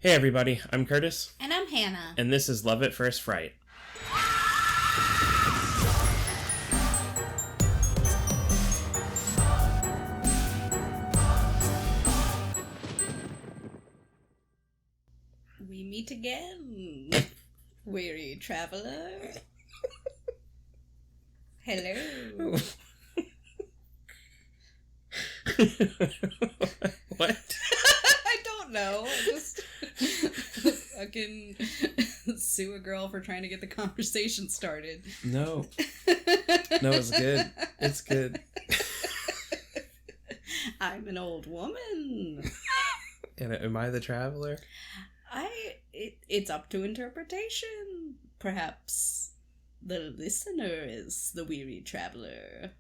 Hey everybody, I'm Curtis. And I'm Hannah. And this is Love at First Fright. We meet again, weary traveler. Hello. What? I don't know. I just fucking sue a girl for trying to get the conversation started. No, it's good. It's good. I'm an old woman. And am I the traveler? It's up to interpretation. Perhaps the listener is the weary traveler.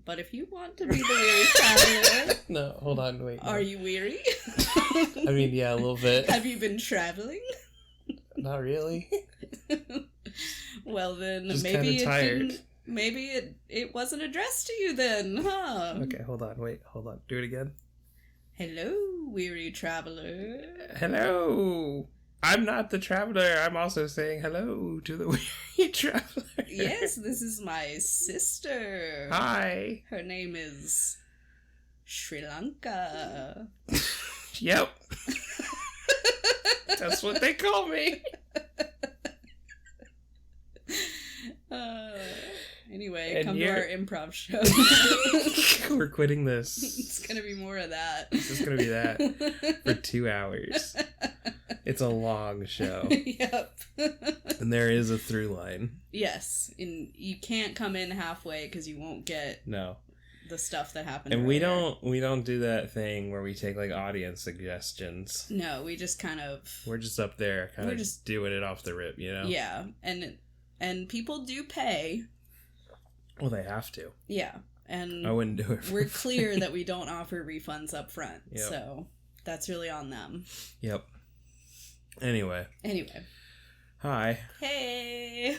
But if you want to be the weary traveler... No, hold on, wait. No. Are you weary? I mean, yeah, a little bit. Have you been traveling? Not really. Well, then Just maybe kinda tired. it wasn't addressed to you then, huh? Okay, hold on. Do it again. Hello, weary traveler. Hello. I'm not the traveler. I'm also saying hello to the weary traveler. Yes, this is my sister. Hi. Her name is Sri Lanka. Yep. That's what they call me. Anyway, And come to our improv show. We're quitting this. It's gonna be more of that. This is gonna be that for 2 hours. It's a long show. Yep. And there is a through line. Yes, and you can't come in halfway because you won't get the stuff that happened. And earlier. we don't do that thing where we take like audience suggestions. No, we just kind of... We're just up there kind of just doing it off the rip, you know? Yeah, and people do pay. Well, they have to. Yeah, and I wouldn't do it. We're clear that we don't offer refunds up front, Yep. so that's really on them. Yep. Anyway. Hi. Hey.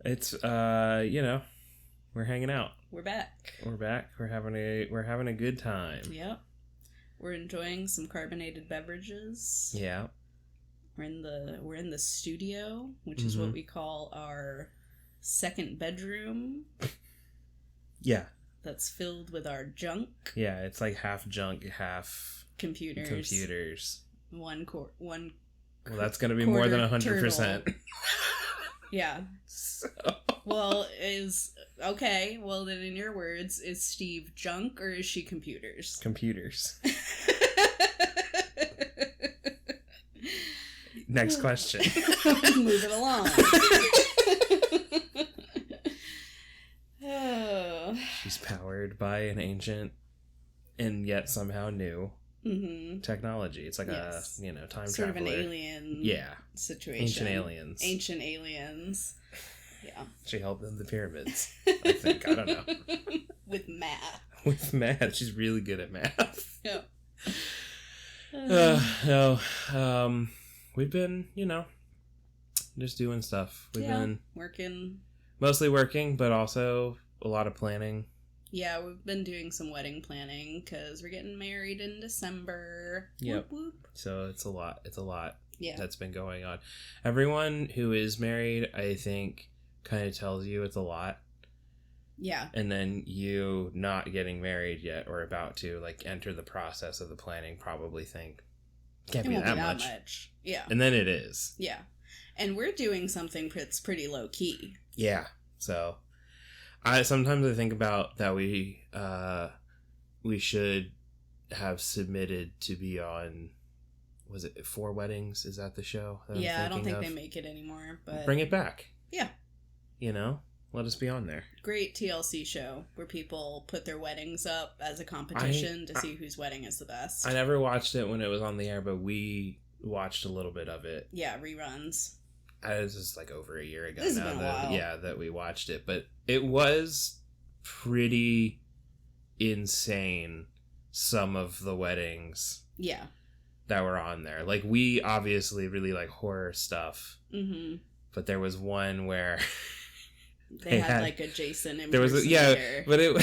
It's we're hanging out. We're back. We're back. We're having a good time. Yep. We're enjoying some carbonated beverages. Yeah. We're in the studio, which is what we call our second bedroom. Yeah. That's filled with our junk. Yeah, it's like half junk, half computers. One. Well, that's gonna be more than 100%. Yeah. So. Well, okay. Well, then, in your words, is Steve junk or is she computers? Computers. Next question. Moving along. Oh. She's powered by an ancient and yet somehow new technology. It's like a time sort traveler. of an alien situation. Ancient aliens. Yeah. She helped them the pyramids. I think. I don't know. With math. With math. She's really good at math. Yeah. No. We've been, just doing stuff. We've been working. Mostly working, but also a lot of planning. Yeah, we've been doing some wedding planning because we're getting married in December. Yep. Whoop, whoop. So it's a lot. Yeah. That's been going on. Everyone who is married, I think, kind of tells you it's a lot. Yeah. And then you not getting married yet or about to enter the process of the planning probably think can't be that much. Yeah. And then it is. Yeah. And we're doing something that's pretty low key. Yeah. So sometimes I think about that we should have submitted to be on, was it 4 Weddings? Is that the show? Yeah, I don't think they make it anymore, but bring it back. Yeah. Let us be on there. Great TLC show where people put their weddings up as a competition to see whose wedding is the best. I never watched it when it was on the air, but we watched a little bit of it. Yeah, reruns. This is over a year ago this now has been a while. that we watched it, but it was pretty insane, some of the weddings that were on there. We obviously really like horror stuff, but there was one where they had a Jason impersonator. There was but it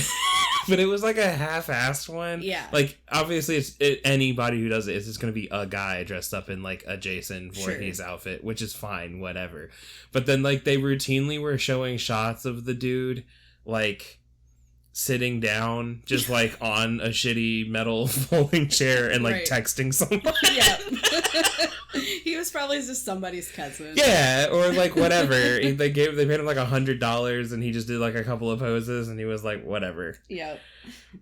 But it was like a half-assed one. Yeah. Like, obviously, anybody who does it's just going to be a guy dressed up in, like, a Jason Voorhees outfit, which is fine, whatever. But then, like, they routinely were showing shots of the dude, like, sitting down, just, like, on a shitty metal folding chair and, like, texting somebody. Yeah. He was probably just somebody's cousin. Yeah, or, like, whatever. They paid him, like, $100, and he just did, like, a couple of poses, and he was like, whatever. Yep.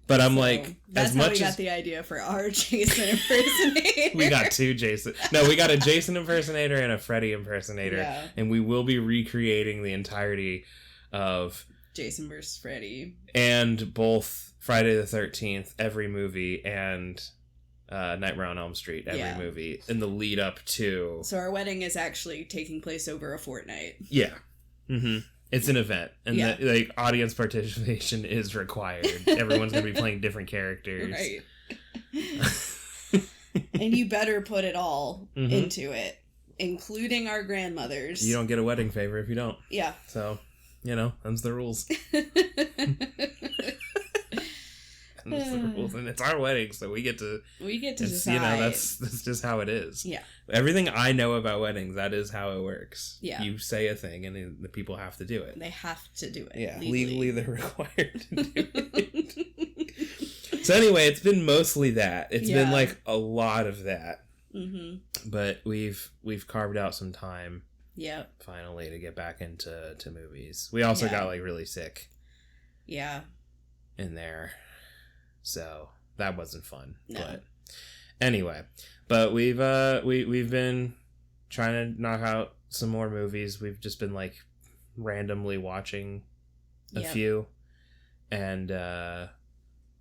But I'm like, that's how we got the idea for our Jason impersonator. We got 2 Jason. No, we got a Jason impersonator and a Freddy impersonator. Yeah. And we will be recreating the entirety of Jason vs. Freddy. And both Friday the 13th, every movie, and Nightmare on Elm Street, every movie, in the lead up to... So our wedding is actually taking place over a fortnight. Yeah. Mm-hmm. It's an event, and the audience participation is required. Everyone's going to be playing different characters. Right. And you better put it all into it, including our grandmothers. You don't get a wedding favor if you don't. Yeah. So, them's the rules. That's the rules, and it's our wedding, so we get to decide. That's just how it is. Yeah. Everything I know about weddings, that is how it works. Yeah. You say a thing, and the people have to do it. They have to do it. Yeah, legally they're required to do it. So anyway, it's been mostly that. It's been like a lot of that. Mm-hmm. But we've carved out some time. Yeah. Finally, to get back into movies. We also got like really sick. Yeah. In there. So that wasn't fun. No. But anyway, but we've been trying to knock out some more movies. We've just been like randomly watching a few, and the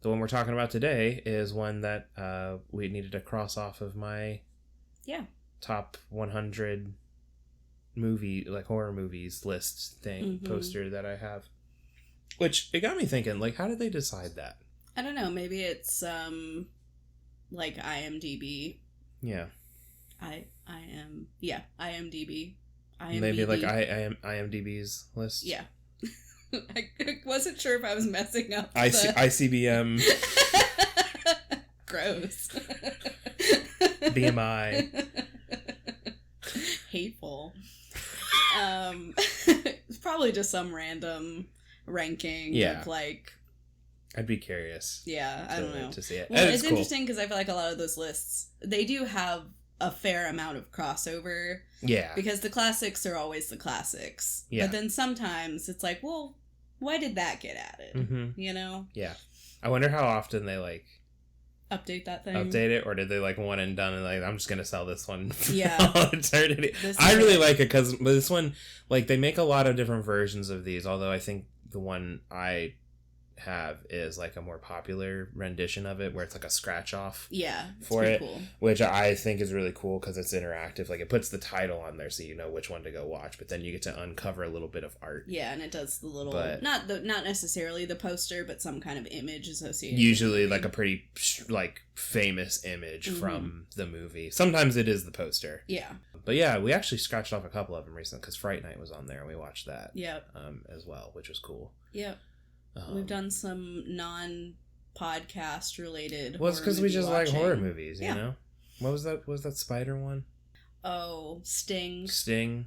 one we're talking about today is one that we needed to cross off of my top 100 horror movies list thing poster that I have. Which it got me thinking, like, how did they decide that? I don't know. Maybe it's like IMDb. Yeah. IMDb. Maybe like IMDb's list. Yeah. I wasn't sure if I was messing up. ICBM. Gross. BMI. Hateful. It's probably just some random ranking of like. I'd be curious. Yeah, I don't know. To see it. Well, it's interesting because I feel like a lot of those lists, they do have a fair amount of crossover. Yeah. Because the classics are always the classics. Yeah. But then sometimes it's like, well, why did that get added? Mm-hmm. You know? Yeah. I wonder how often they like update that thing. Update it, or did they like one and done and like, I'm just gonna sell this one for all eternity. I really like it because this one, like, they make a lot of different versions of these, although I think the one I have is like a more popular rendition of it where it's like a scratch off for it, cool. Which I think is really cool because it's interactive. Like, it puts the title on there so you know which one to go watch, but then you get to uncover a little bit of art. And it does the little not necessarily the poster, but some kind of image associated, usually like a pretty like famous image from the movie. Sometimes it is the poster. But yeah, we actually scratched off a couple of them recently because Fright Night was on there and we watched that as well, which was cool. We've done some non-podcast related. Well, it's because we just like horror movies, you know? What was that? What was that spider one? Oh, Sting.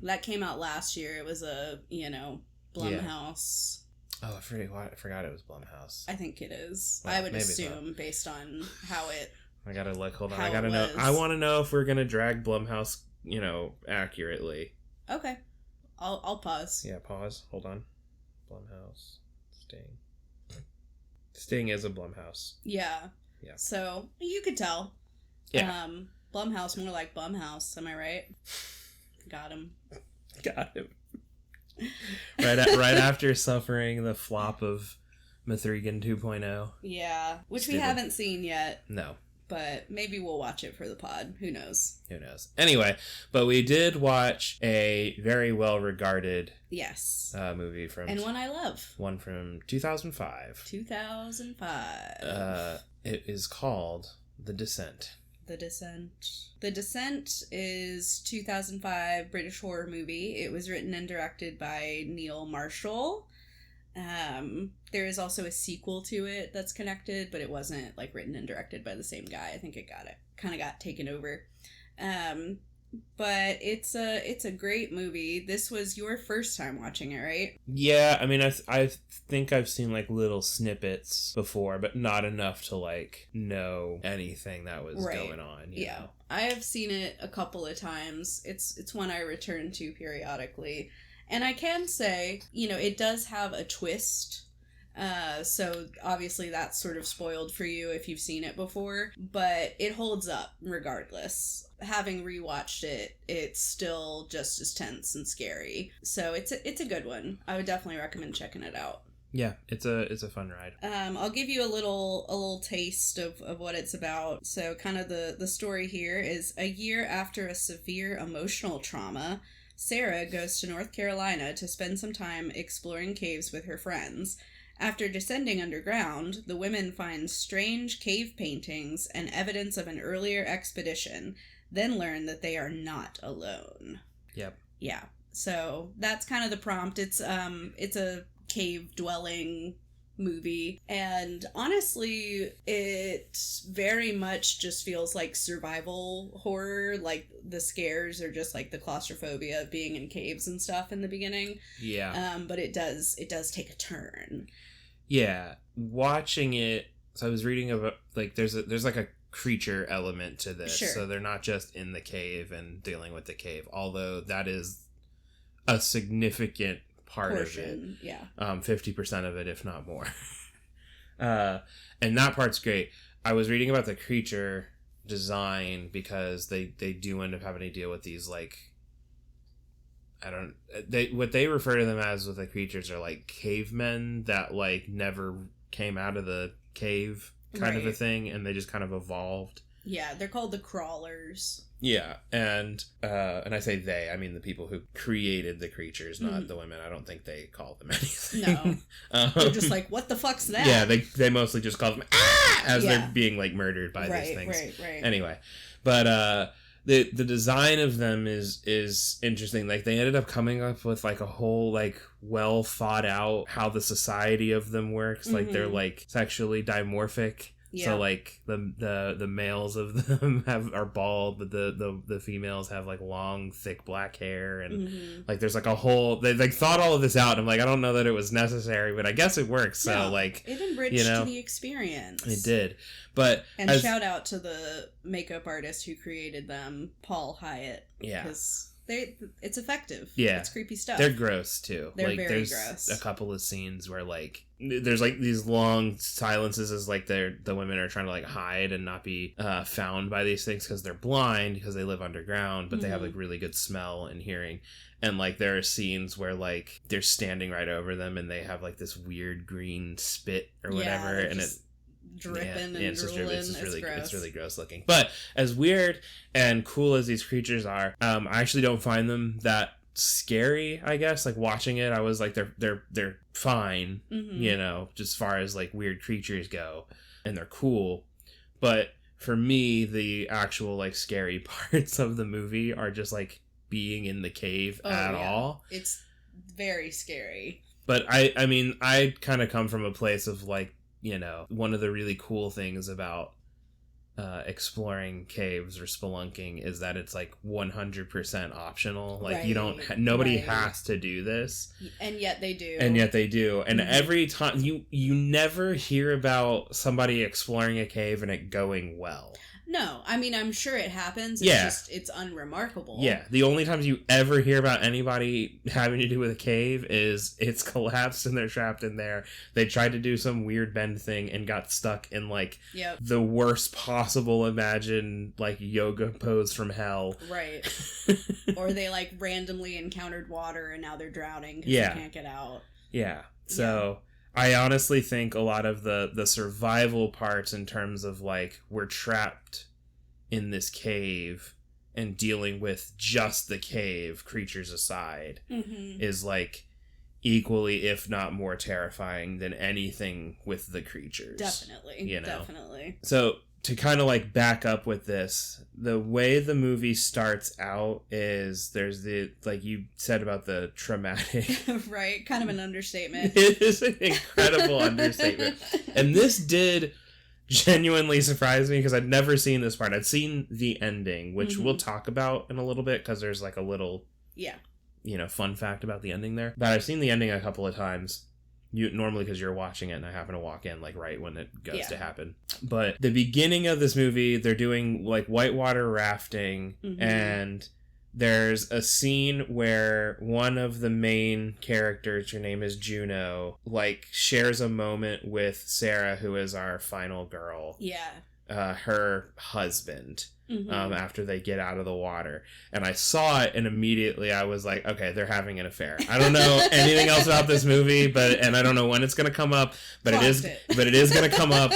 That came out last year. It was a, Blumhouse. Oh, I forgot it was Blumhouse. I think it is. Well, I would assume based on how it... I gotta hold on. I gotta know. I want to know if we're gonna drag Blumhouse, accurately. Okay. I'll pause. Yeah, pause. Hold on. Blumhouse. Sting is a Blumhouse. Yeah. So you could tell. Yeah. Blumhouse, more like Blumhouse. Am I right? Got him. Right after suffering the flop of Mithrigan 2.0. Yeah, which we haven't seen yet. No. But maybe we'll watch it for the pod. Who knows? Anyway, but we did watch a very well-regarded movie from... And one I love. One from 2005. 2005. It is called The Descent. The Descent is 2005 British horror movie. It was written and directed by Neil Marshall. There is also a sequel to it that's connected, but it wasn't like written and directed by the same guy. I think it kind of got taken over. But it's a great movie. This was your first time watching it, right? Yeah, I mean, I think I've seen like little snippets before, but not enough to like know anything that was going on. You know? I have seen it a couple of times. It's one I return to periodically, and I can say, it does have a twist. So obviously that's sort of spoiled for you if you've seen it before, but it holds up regardless. Having rewatched it, it's still just as tense and scary. So it's a good one. I would definitely recommend checking it out. Yeah, it's a fun ride. I'll give you a little taste of what it's about. So kind of the story here is a year after a severe emotional trauma, Sarah goes to North Carolina to spend some time exploring caves with her friends. After descending underground, the women find strange cave paintings and evidence of an earlier expedition, then learn that they are not alone. Yep. Yeah. So that's kind of the prompt. It's a cave dwelling movie, and honestly it very much just feels like survival horror. Like the scares are just like the claustrophobia of being in caves and stuff in the beginning. But it does take a turn. Yeah, watching it, so I was reading about like there's like a creature element to this. Sure. So they're not just in the cave and dealing with the cave, although that is a significant portion of it. Yeah. 50% of it, if not more. And that part's great. I was reading about the creature design because they do end up having to deal with these like what they refer to them as with the creatures are like cavemen that like never came out of the cave kind of a thing, and they just kind of evolved. Yeah, they're called the crawlers. Yeah, and I say they, I mean the people who created the creatures, not the women. I don't think they call them anything. No. They're just like, what the fuck's that? Yeah, they mostly just call them as they're being like murdered by these things. Right. Anyway, but the design of them is interesting. Like they ended up coming up with like a whole like well thought out how the society of them works. Mm-hmm. Like they're like sexually dimorphic. Yeah. So like the males of them are bald, but the females have like long, thick black hair, and like there's like a whole they like thought all of this out. And I'm like, I don't know that it was necessary, but I guess it works. So like it enriched the experience. It did, but shout out to the makeup artist who created them, Paul Hyatt. Yeah. Because it's effective. Yeah. It's creepy stuff. They're gross too. They're like, very gross. A couple of scenes where like there's like these long silences as like the women are trying to like hide and not be found by these things because they're blind because they live underground, but they have like really good smell and hearing. And like there are scenes where like they're standing right over them and they have like this weird green spit or whatever, and it dripping and drooling. It's really gross looking. But as weird and cool as these creatures are, I actually don't find them that scary. I guess like watching it, I was like they're fine, just as far as like weird creatures go, and they're cool. But for me, the actual like scary parts of the movie are just like being in the cave all. It's very scary. But I mean I kind of come from a place of like, one of the really cool things about exploring caves or spelunking is that it's like 100% optional. Like you don't, nobody has to do this, and yet they do. And every time you never hear about somebody exploring a cave and it going well. No, I mean, I'm sure it happens. It's unremarkable. Yeah, the only times you ever hear about anybody having to do with a cave is it's collapsed and they're trapped in there. They tried to do some weird bend thing and got stuck in like the worst possible imagined like yoga pose from hell. Right. Or they like randomly encountered water and now they're drowning because they can't get out. Yeah. So... Yeah. I honestly think a lot of the survival parts in terms of like we're trapped in this cave and dealing with just the cave, creatures aside, is like equally, if not more terrifying than anything with the creatures. Definitely. Definitely. So to kind of like back up with this, the way the movie starts out is there's the, like you said about the traumatic. Right, kind of an understatement. It is an incredible understatement. And this did genuinely surprise me because I'd never seen this part. I'd seen the ending, which we'll talk about in a little bit because there's like a little, fun fact about the ending there. But I've seen the ending a couple of times. Normally because you're watching it and I happen to walk in like right when it goes to happen. But the beginning of this movie, they're doing like whitewater rafting, and there's a scene where one of the main characters, her name is Juno, like shares a moment with Sarah, who is our final girl. Her husband. After they get out of the water. And I saw it and immediately I was like, okay, they're having an affair. I don't know anything else about this movie, and I don't know when it's going to come up, but it is going to come up.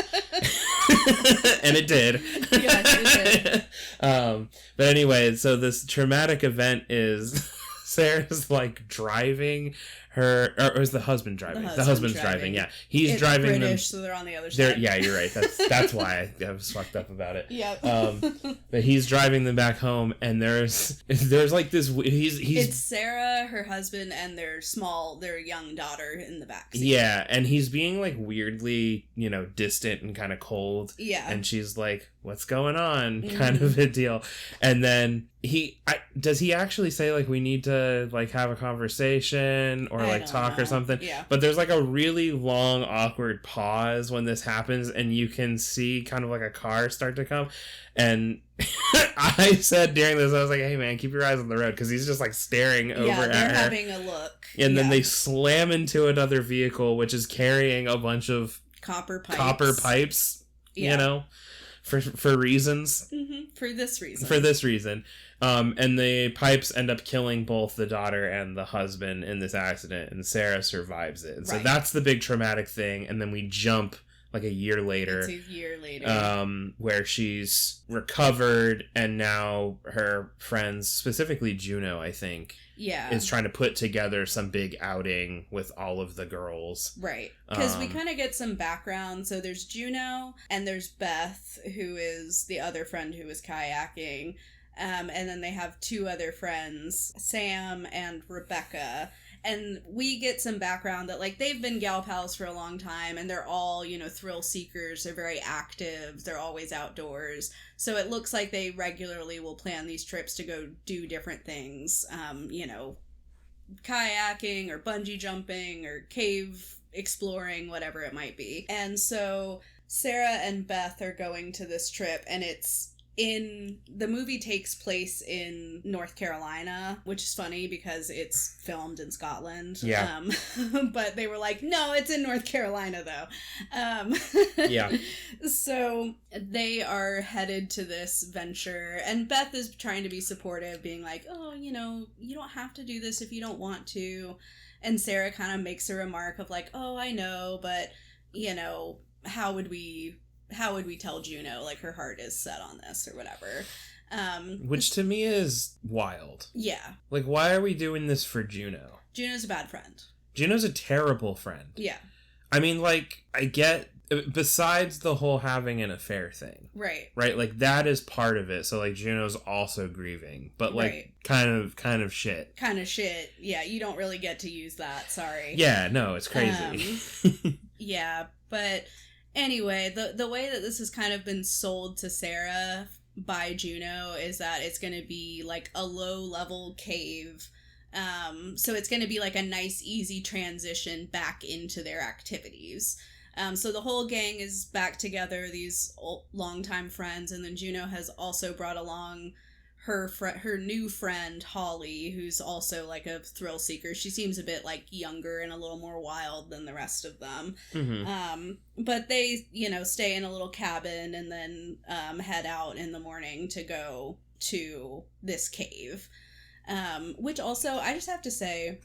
And it did. Yes, it did. But anyway, so this traumatic event is Sarah's like driving her, or is the husband driving? The husband's driving. Yeah, he's driving British, them. So they're on the other side. Yeah, you're right. That's why I was fucked up about it. Yeah. But he's driving them back home, and there's like this. It's Sarah, her husband, and their young daughter in the back seat. Yeah, and he's being like weirdly, distant and kind of cold. Yeah. And she's like, "What's going on?" Kind of a deal. And then does he actually say like we need to like have a conversation or like talk or something? Yeah. But there's like a really long awkward pause when this happens, and you can see kind of like a car start to come. And I said during this, I was like, "Hey man, keep your eyes on the road," because he's just like staring over at her. Yeah, they're having a look. And then they slam into another vehicle, which is carrying a bunch of copper pipes. For reasons. For this reason. And the pipes end up killing both the daughter and the husband in this accident, and Sarah survives it. And so that's the big traumatic thing. And then we jump like a year later. It's a year later. Where she's recovered, and now her friends, specifically Juno, I think, is trying to put together some big outing with all of the girls. Right. Because we kind of get some background. So there's Juno, and there's Beth, who is the other friend who was kayaking. And then they have two other friends, Sam and Rebecca. And we get some background that, like, they've been gal pals for a long time, and they're all, thrill seekers. They're very active. They're always outdoors. So it looks like they regularly will plan these trips to go do different things, kayaking or bungee jumping or cave exploring, whatever it might be. And so Sarah and Beth are going to this trip, and the movie takes place in North Carolina, which is funny because it's filmed in Scotland. Yeah. But they were like, no, it's in North Carolina though. Yeah. So they are headed to this venture, and Beth is trying to be supportive, being like, oh, you don't have to do this if you don't want to. And Sarah kind of makes a remark of like, oh, I know, but how would we tell Juno, like, her heart is set on this or whatever? Which to me is wild. Yeah. Like, why are we doing this for Juno? Juno's a bad friend. Juno's a terrible friend. Yeah. I mean, like, I get, besides the whole having an affair thing. Right. Right? Like, that is part of it. So, like, Juno's also grieving. But, like, kind of shit. Kind of shit. Yeah, you don't really get to use that. Sorry. Yeah, no, it's crazy. Yeah, but... Anyway, the way that this has kind of been sold to Sarah by Juno is that it's going to be like a low-level cave. So it's going to be like a nice, easy transition back into their activities. So the whole gang is back together, these longtime friends, and then Juno has also brought along her new friend Holly, who's also like a thrill seeker. She seems a bit like younger and a little more wild than the rest of them. But they, stay in a little cabin and then head out in the morning to go to this cave. Which also, I just have to say,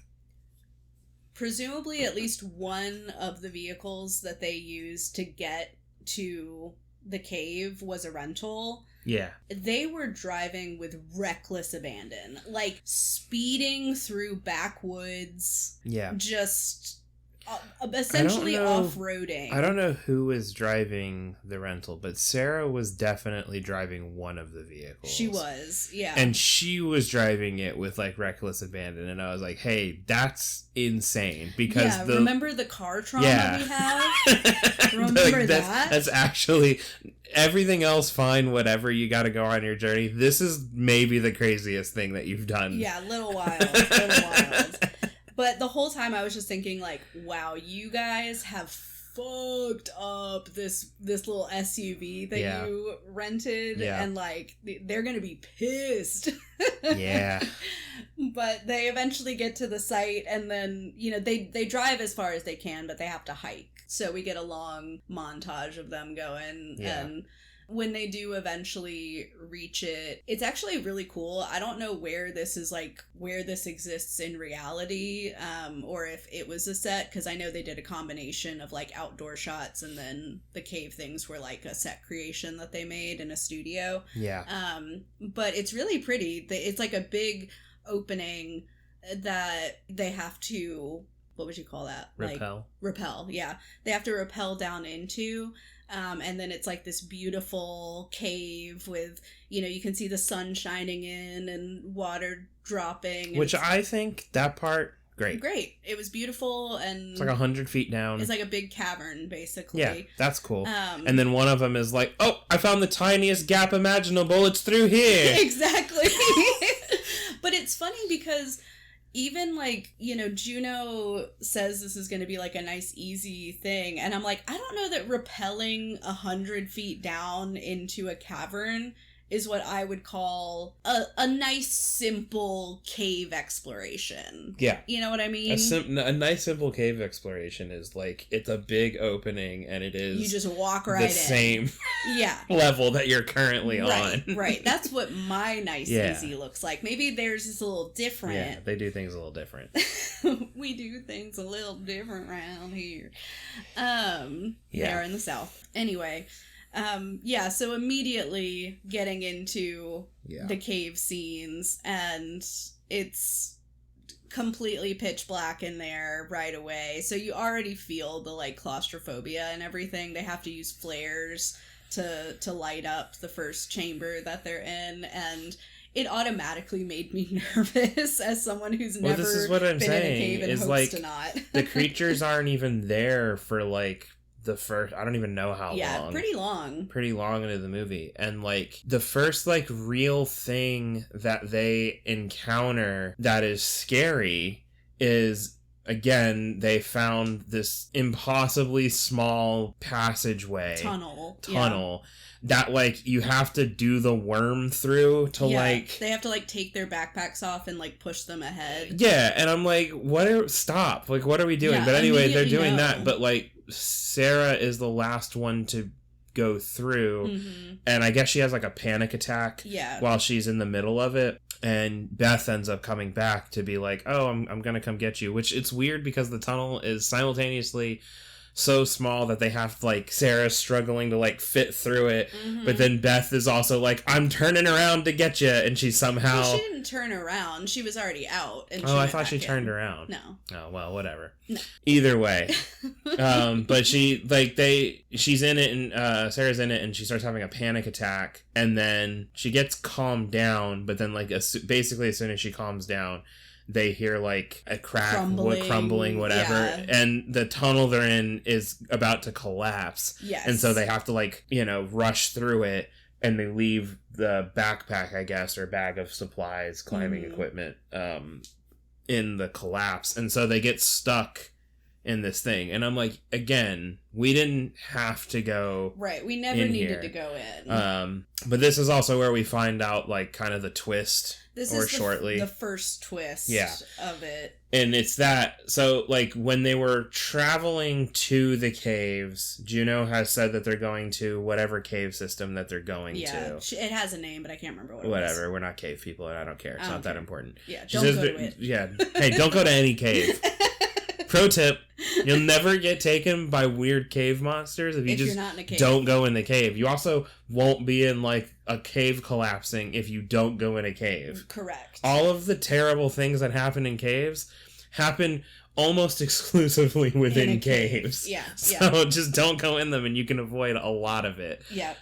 presumably at least one of the vehicles that they used to get to the cave was a rental. Yeah. They were driving with reckless abandon, like speeding through backwoods. Yeah. Just essentially off-roading. I don't know who was driving the rental, but Sarah was definitely driving one of the vehicles. She was, yeah. And she was driving it with like reckless abandon, and I was like, hey, that's insane. Because remember the car trauma we have? Remember that? That's actually... Everything else, fine, whatever, you gotta go on your journey. This is maybe the craziest thing that you've done. Yeah, little wild. But the whole time I was just thinking, like, wow, you guys have fucked up this little SUV that you rented, and, like, they're gonna be pissed. Yeah. But they eventually get to the site, and then, you know, they drive as far as they can, but they have to hike. So we get a long montage of them going, and when they do eventually reach it, it's actually really cool. I don't know where this exists in reality, or if it was a set, because I know they did a combination of like outdoor shots, and then the cave things were like a set creation that they made in a studio. Yeah. But it's really pretty. It's like a big opening that they have to... What would you call that? Rappel, yeah. They have to rappel down into, and then it's like this beautiful cave with, you know, you can see the sun shining in and water dropping. Which I think that part, great. It was beautiful, and... It's like 100 feet down. It's like a big cavern, basically. Yeah, that's cool. And then one of them is like, oh, I found the tiniest gap imaginable. It's through here. Exactly. But it's funny because... Even, like, you know, Juno says this is going to be, like, a nice, easy thing. And I'm like, I don't know that rappelling 100 feet down into a cavern is what I would call a nice, simple cave exploration. Yeah. You know what I mean? A nice, simple cave exploration is, like, it's a big opening, and it is... You just walk right in. The same level that you're currently on. Right. That's what my nice, easy looks like. Maybe theirs is a little different. Yeah, they do things a little different. We do things a little different around here. They're in the South. Anyway... so immediately getting into the cave scenes, and it's completely pitch black in there right away. So you already feel the, like, claustrophobia and everything. They have to use flares to light up the first chamber that they're in, and it automatically made me nervous as someone who's never this is what I'm been saying, in a cave and is hopes like, to not. The creatures aren't even there for, like, the first... I don't even know how long. Yeah, pretty long. Pretty long into the movie. And, like, the first, like, real thing that they encounter that is scary is... Again, they found this impossibly small passageway. Tunnel. That, like, you have to do the worm through to, like... They have to, like, take their backpacks off and, like, push them ahead. Yeah, and I'm like, stop. Like, what are we doing? But anyway, they're doing that. But, like, Sarah is the last one to go through. Mm-hmm. And I guess she has, like, a panic attack while she's in the middle of it. And Beth ends up coming back to be like, oh, I'm gonna come get you. Which, it's weird because the tunnel is simultaneously so small that they have, like, Sarah struggling to, like, fit through it. Mm-hmm. But then Beth is also like, I'm turning around to get you. And she somehow... Well, she didn't turn around. She was already out. And I thought she turned around. No. Oh, well, whatever. No. Either way. But she's in it, and Sarah's in it, and she starts having a panic attack. And then she gets calmed down, but then, like, basically as soon as she calms down, they hear, like, a crack, crumbling, whatever, and the tunnel they're in is about to collapse. Yes. And so they have to, like, you know, rush through it, and they leave the backpack, I guess, or bag of supplies, climbing equipment, in the collapse. And so they get stuck in this thing. And I'm like, again, we didn't have to go... Right, we never needed to go in. But this is also where we find out, like, kind of the twist... This or is shortly. The first twist of it. And it's that, so, like, when they were traveling to the caves, Juno has said that they're going to whatever cave system that they're going to. It has a name, but I can't remember what it Whatever, we're not cave people, and I don't care. It's not that important. Yeah, don't go to it. Yeah, hey, don't go to any cave. Pro tip, you'll never get taken by weird cave monsters if you're not in a cave. Don't go in the cave. You also won't be in, like, a cave collapsing if you don't go in a cave. Correct. All of the terrible things that happen in caves happen almost exclusively within caves. Yeah. So just don't go in them and you can avoid a lot of it. Yeah.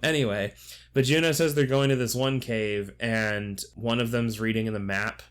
Anyway, but Juno says they're going to this one cave and one of them's reading in the map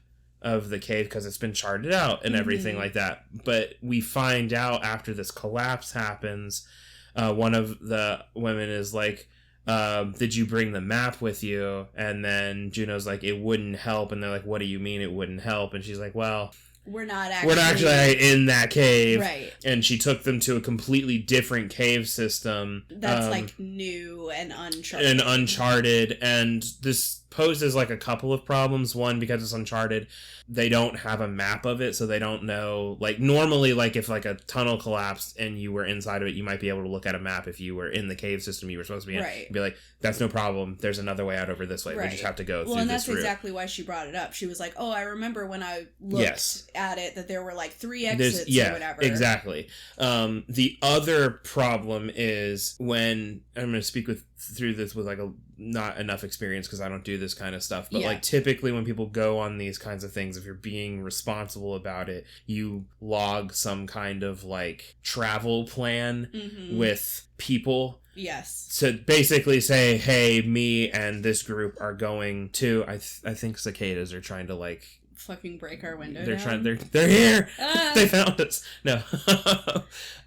of the cave because it's been charted out and everything like that. But we find out after this collapse happens, one of the women is like, did you bring the map with you? And then Juno's like, it wouldn't help. And they're like, what do you mean it wouldn't help? And she's like, well, we're not actually in that cave. Right. And she took them to a completely different cave system. That's like new and uncharted. And this poses like a couple of problems. One, because it's uncharted, they don't have a map of it, so they don't know. Like, normally, like, if like a tunnel collapsed and you were inside of it, you might be able to look at a map if you were in the cave system you were supposed to be in. Right. And be like, that's no problem. There's another way out over this way. We just have to go through this route. Well, and that's exactly why she brought it up. She was like, oh, I remember when I looked at it that there were like 3 exits or whatever. Exactly. The other problem is when I'm going to speak through this with like a not enough experience because I don't do this kind of stuff, but like typically when people go on these kinds of things, if you're being responsible about it, you log some kind of like travel plan with people. Yes. So basically say, hey, me and this group are going to, I think cicadas are trying to like fucking break our window they're here. They found us. No.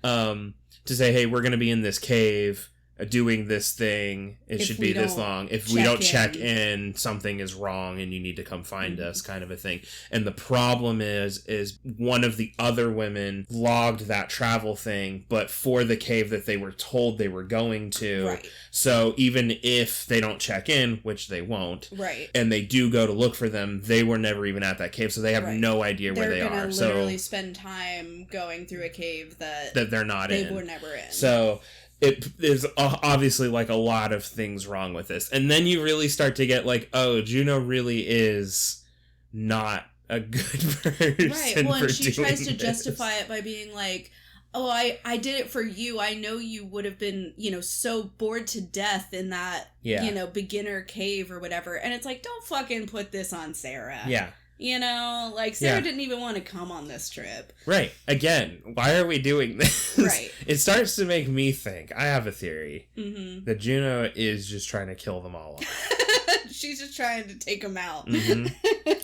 To say, hey, we're going to be in this cave doing this thing. It should be this long. If we don't check in, something is wrong and you need to come find us, kind of a thing. And the problem is one of the other women logged that travel thing, but for the cave that they were told they were going to. Right. So even if they don't check in, which they won't, right, and they do go to look for them, they were never even at that cave, so they have no idea where they are. They're gonna literally spend time going through a cave that they're not in. They were never in. So it is obviously like a lot of things wrong with this. And then you really start to get like, oh, Juno really is not a good person. Right. Well, and she tries to justify it by being like, oh, I did it for you. I know you would have been, so bored to death in that, beginner cave or whatever. And it's like, don't fucking put this on Sarah. Yeah. Sarah didn't even want to come on this trip. Right. Again, why are we doing this? Right. It starts to make me think, I have a theory, that Juno is just trying to kill them all off. She's just trying to take them out. In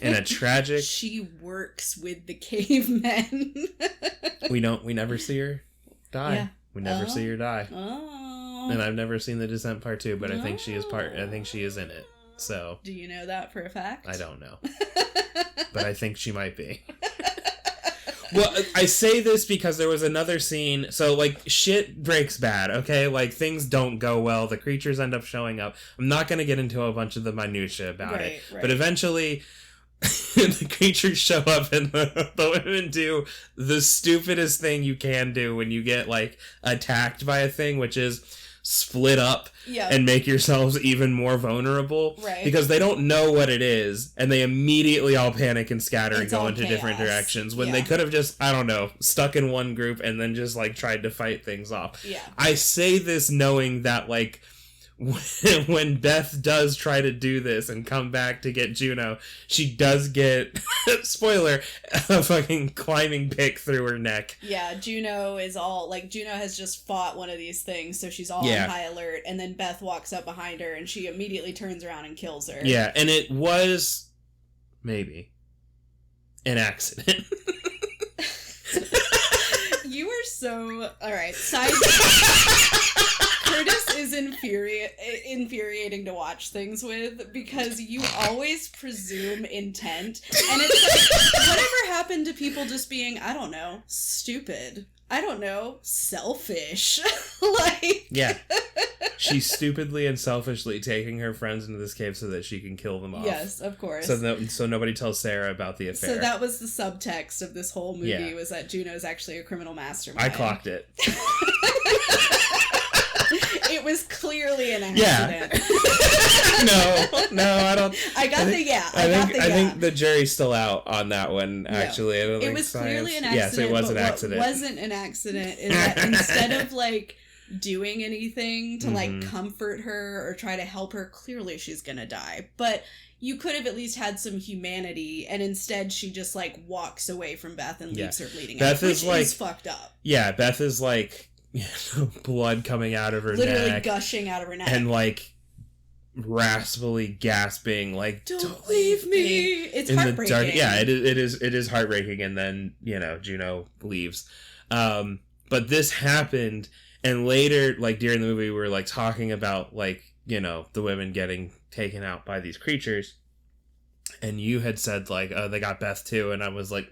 a tragic... She works with the cavemen. We never see her die. Yeah. We never see her die. Oh. And I've never seen The Descent Part 2, but I think she is in it. So. Do you know that for a fact? I don't know. But I think she might be. Well, I say this because there was another scene. So, like, shit breaks bad, okay? Like, things don't go well. The creatures end up showing up. I'm not going to get into a bunch of the minutia about it. Right. But eventually, the creatures show up and the women do the stupidest thing you can do when you get, like, attacked by a thing, which is split up and make yourselves even more vulnerable, right? Because they don't know what it is and they immediately all panic and scatter and go into different directions when they could have just, I don't know, stuck in one group and then just like tried to fight things off. I say this knowing that like when Beth does try to do this and come back to get Juno, she does get, spoiler, a fucking climbing pick through her neck. Yeah, Juno has just fought one of these things, so she's all on high alert, and then Beth walks up behind her, and she immediately turns around and kills her. Yeah, and it was, maybe, an accident. You are so... Alright, side... Curtis is infuriating to watch things with because you always presume intent, and it's like, whatever happened to people just being, I don't know, stupid, I don't know, selfish? Like, yeah, she's stupidly and selfishly taking her friends into this cave so that she can kill them off. Yes, of course. So nobody tells Sarah about the affair. So that was the subtext of this whole movie, was that Juno's actually a criminal mastermind. I clocked it. It was clearly an accident. Yeah. No, I don't. I think the jury's still out on that one, actually. No. I don't think it was science... clearly an accident. Yes, it was an what accident. Wasn't an accident is that instead of like doing anything to like comfort her or try to help her. Clearly she's gonna die, but you could have at least had some humanity, and instead she just like walks away from Beth and leaves her bleeding out, which is fucked up. Yeah, Beth is like blood coming out of her literally neck, gushing out of her neck, and like raspily gasping like, don't leave me. It's heartbreaking. It is heartbreaking. And then, you know, Juno leaves. But this happened, and later, like during the movie, we were like talking about like, you know, the women getting taken out by these creatures, and you had said like, oh, they got Beth too, and I was like,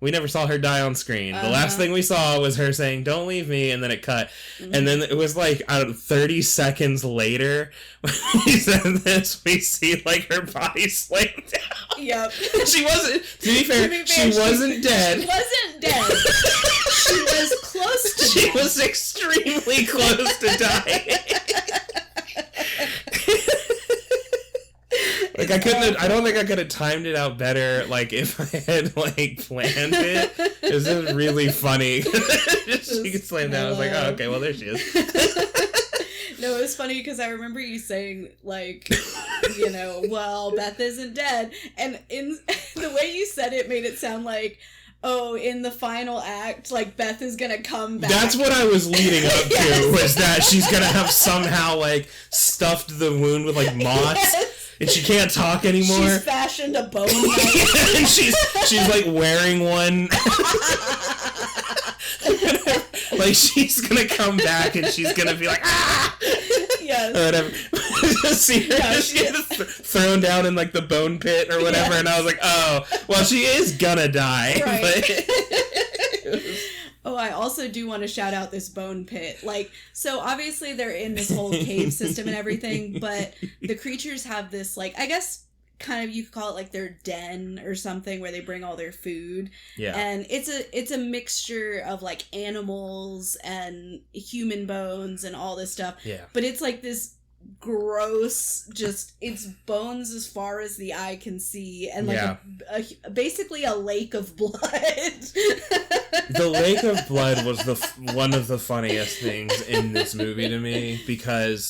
we never saw her die on screen. The last thing we saw was her saying, don't leave me, and then it cut. And then it was like, 30 seconds later, when he said this, we see like her body slammed down. Yep. She wasn't, to be fair, she wasn't dead. She wasn't dead. She was close to She was extremely close to dying. Like, I don't think I could have timed it out better, like, if I had, like, planned it. This is really funny. She could slam down. I was like, oh, okay, well, there she is. No, it was funny because I remember you saying, like, you know, well, Beth isn't dead. And in the way you said it made it sound like, oh, in the final act, like, Beth is gonna come back. That's what I was leading up to, was that she's gonna have somehow, like, stuffed the wound with, like, moths. Yes. And she can't talk anymore. She's fashioned a bone knife. And she's like wearing one. Like, she's gonna come back and she's gonna be like, ah! Yes. Or whatever. See her just get thrown down in like the bone pit or whatever. Yes. And I was like, oh, well, she is gonna die. Right. But oh, I also do want to shout out this bone pit. Like, so obviously they're in this whole cave system and everything, but the creatures have this, like, I guess kind of you could call it like their den or something where they bring all their food. Yeah. And it's a mixture of like animals and human bones and all this stuff. Yeah. But it's like this gross, just, it's bones as far as the eye can see, and like basically a lake of blood. The lake of blood was one of the funniest things in this movie to me, because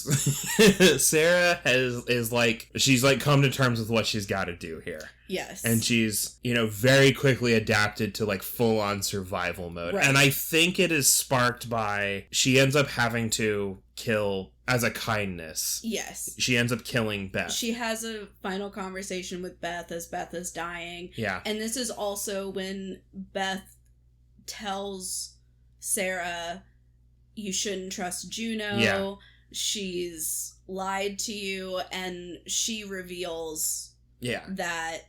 Sarah is like, she's like come to terms with what she's got to do here. Yes. And she's, you know, very quickly adapted to like full on survival mode. Right. And I think it is sparked by, she ends up having to kill as a kindness. Yes. She ends up killing Beth. She has a final conversation with Beth as Beth is dying. Yeah. And this is also when Beth tells Sarah, you shouldn't trust Juno. Yeah. She's lied to you, and she reveals that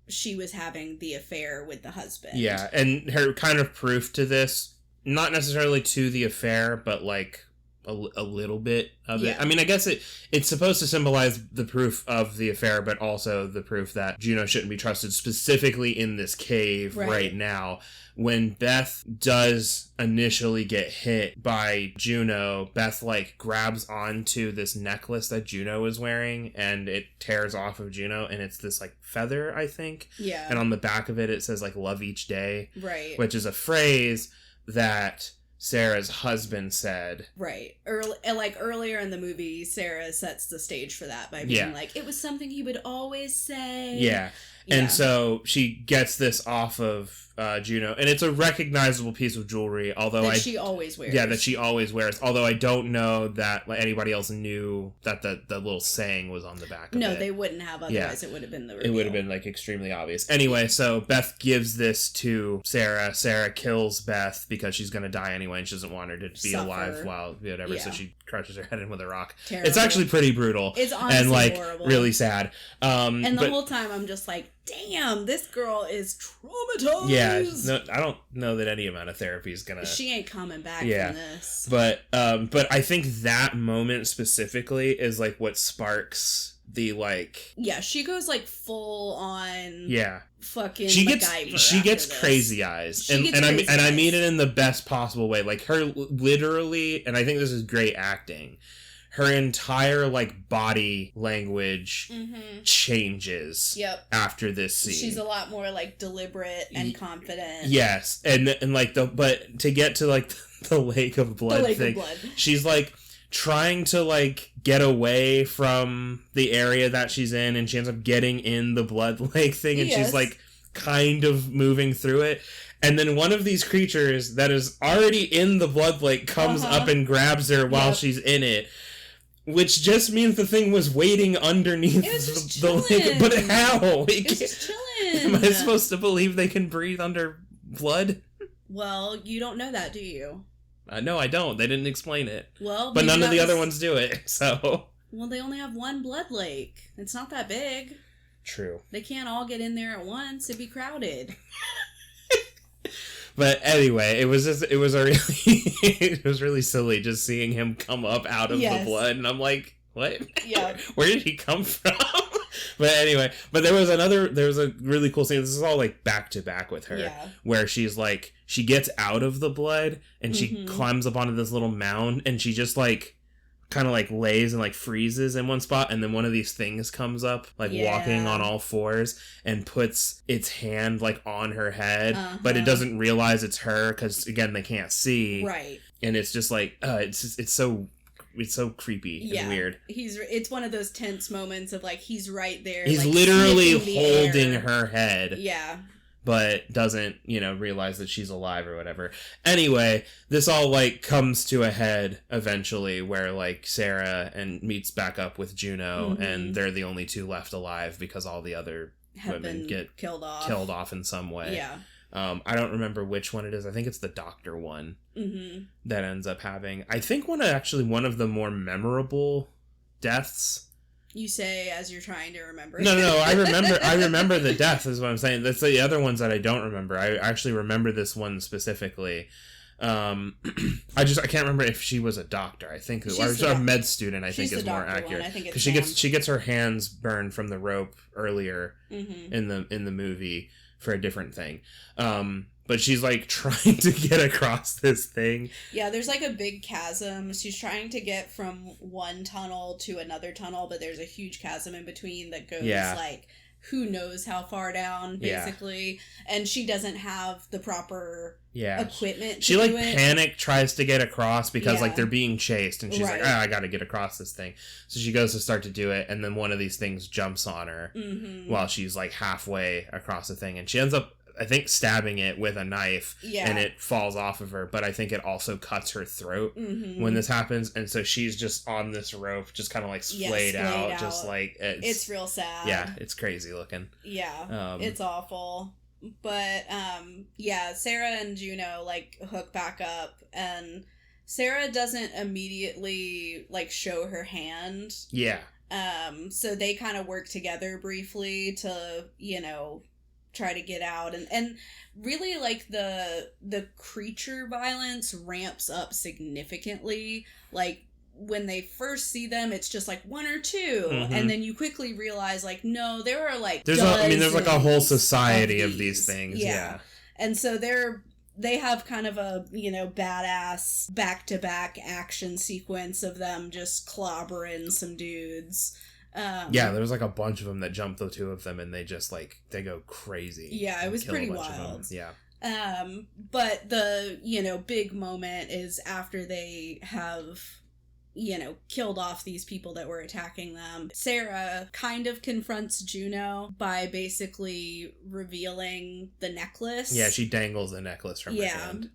she was having the affair with the husband. Yeah, and her kind of proof to this, not necessarily to the affair, but like a little bit of it. I mean, I guess it's supposed to symbolize the proof of the affair, but also the proof that Juno shouldn't be trusted, specifically in this cave right now. When Beth does initially get hit by Juno, Beth like grabs onto this necklace that Juno is wearing, and it tears off of Juno, and it's this like feather, I think. Yeah. And on the back of it, it says like "love each day," right? Which is a phrase that Sarah's husband said. Right. Earlier in the movie, Sarah sets the stage for that by being like, it was something he would always say. Yeah. And so she gets this off of Juno, and it's a recognizable piece of jewelry, although she always wears. Yeah, that she always wears. Although I don't know that anybody else knew that the little saying was on the back of it. No, they wouldn't have. Otherwise, it would have been the reveal. It would have been like extremely obvious. Anyway, so Beth gives this to Sarah. Sarah kills Beth because she's going to die anyway, and she doesn't want her to be alive while whatever. So she crushes her head in with a rock. Terrible. It's actually pretty brutal. It's honestly and like horrible. Really sad. And the whole time I'm just like, damn, this girl is traumatized. Yeah, no, I don't know that any amount of therapy is gonna. She ain't coming back from this. But I think that moment specifically is like what sparks the like. Yeah, she goes like full on. Yeah. Fucking. She gets crazy eyes, and I mean it in the best possible way. Like her literally, and I think this is great acting. her entire like body language changes after this scene. She's a lot more like deliberate and confident. Yes. And like but to get to like the Lake of Blood thing, she's like trying to like get away from the area that she's in, and she ends up getting in the blood lake thing, and she's like kind of moving through it, and then one of these creatures that is already in the blood lake comes up and grabs her while she's in it, which just means the thing was waiting underneath the lake. But how? It was just chilling. Am I supposed to believe they can breathe under blood? Well, you don't know that, do you? No, I don't. They didn't explain it. Well, but none of the other ones do it, so... Well, they only have one blood lake. It's not that big. True. They can't all get in there at once. It'd be crowded. But anyway, it was really silly just seeing him come up out of the blood, and I'm like, what? Yeah. Where did he come from? But anyway, there was a really cool scene. This is all like back to back with her, where she's like, she gets out of the blood and she climbs up onto this little mound, and she just like kind of like lays and like freezes in one spot, and then one of these things comes up like walking on all fours and puts its hand like on her head, but it doesn't realize it's her because again they can't see, right? And it's just like it's so creepy and weird. It's one of those tense moments of like he's right there. He's like, literally holding her head. Yeah. But doesn't, realize that she's alive or whatever. Anyway, this all like comes to a head eventually where like Sarah meets back up with Juno, and they're the only two left alive because all the other women get killed off in some way. Yeah. I don't remember which one it is. I think it's the doctor one that ends up having, I think one of the more memorable deaths. You say as you're trying to remember. No, I remember the death is what I'm saying. That's the other ones that I don't remember. I actually remember this one specifically. I can't remember if she was a doctor. I think or a med student. I think is more accurate because she gets her hands burned from the rope earlier in the movie for a different thing. But she's like trying to get across this thing. Yeah, there's like a big chasm. She's trying to get from one tunnel to another tunnel, but there's a huge chasm in between that goes like who knows how far down, basically. Yeah. And she doesn't have the proper equipment. She like panic tries to get across because like they're being chased, and she's like, I gotta get across this thing. So she goes to start to do it, and then one of these things jumps on her while she's like halfway across the thing, and she ends up, I think, stabbing it with a knife, and it falls off of her, but I think it also cuts her throat when this happens, and so she's just on this rope, just kind of like splayed out, just like... It's real sad. Yeah, it's crazy looking. Yeah, it's awful. But, Sarah and Juno, like, hook back up, and Sarah doesn't immediately, like, show her hand. Yeah. So they kind of work together briefly to, try to get out, and really like the creature violence ramps up significantly. Like when they first see them, it's just like one or two, and then you quickly realize like no, there are like there's like a whole society of these things. Yeah. And so they have kind of a badass back-to-back action sequence of them just clobbering some dudes. There was like a bunch of them that jumped the two of them, and they just like they go crazy. Yeah, it was pretty wild. Yeah. But the big moment is after they have killed off these people that were attacking them. Sarah kind of confronts Juno by basically revealing the necklace. Yeah, she dangles the necklace from her hand.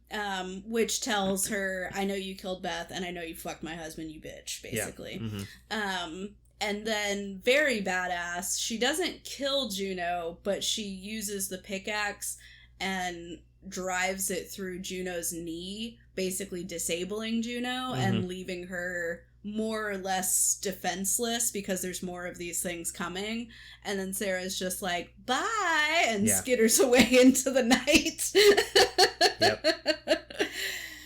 Which tells her, I know you killed Beth, and I know you fucked my husband, you bitch, basically. Yeah. And then, very badass, she doesn't kill Juno, but she uses the pickaxe and drives it through Juno's knee, basically disabling Juno and leaving her more or less defenseless because there's more of these things coming. And then Sarah's just like, bye, and skitters away into the night. Yep.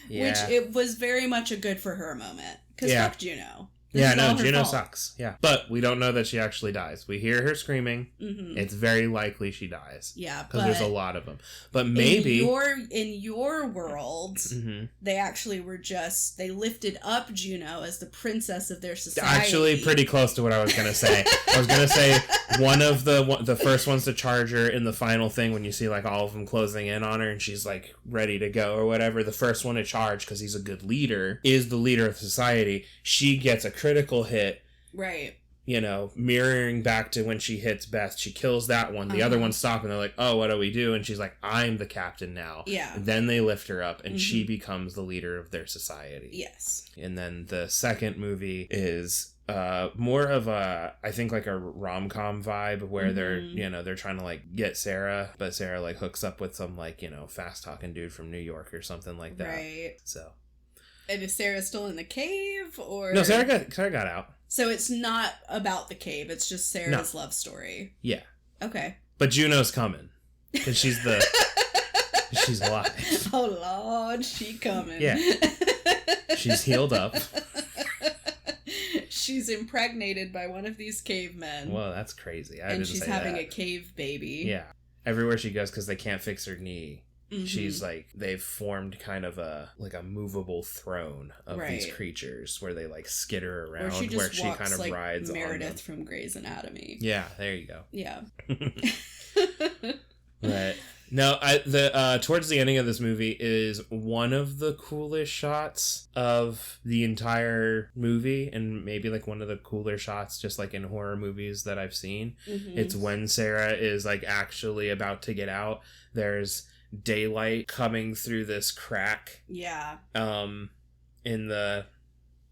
Yeah. Which it was very much a good for her moment. Because fuck Juno. Juno sucks. Yeah. But we don't know that she actually dies. We hear her screaming. Mm-hmm. It's very likely she dies. Yeah, because there's a lot of them. But maybe in your world, mm-hmm. they actually were they lifted up Juno as the princess of their society. Actually, pretty close to what I was gonna say. I was gonna say one of the first ones to charge her in the final thing when you see like all of them closing in on her and she's like ready to go or whatever. The first one to charge, because he's a good leader, is the leader of society. She gets a critical hit. Right. You know, mirroring back to when she hits Beth. She kills that one. The other one's stopping. They're like, oh, what do we do? And she's like, I'm the captain now. Yeah. And then they lift her up and she becomes the leader of their society. Yes. And then the second movie is more of a, I think like a rom-com vibe where they're trying to like get Sarah, but Sarah like hooks up with some like, fast talking dude from New York or something like that. Right. So. And is Sarah still in the cave or? No, Sarah got out. So it's not about the cave. It's just Sarah's love story. Yeah. Okay. But Juno's coming because she's she's alive. Oh Lord, she coming. Yeah. She's healed up. She's impregnated by one of these cavemen. Whoa, that's crazy. And she's having a cave baby. Yeah. Everywhere she goes, because they can't fix her knee. Mm-hmm. She's like, they've formed kind of a movable throne of these creatures where they like skitter around, where she kind of like rides Meredith on them. from Grey's Anatomy. Yeah, there you go. Yeah. But no, towards the ending of this movie is one of the coolest shots of the entire movie, and maybe like one of the cooler shots just like in horror movies that I've seen. Mm-hmm. It's when Sarah is like actually about to get out. There's daylight coming through this crack in the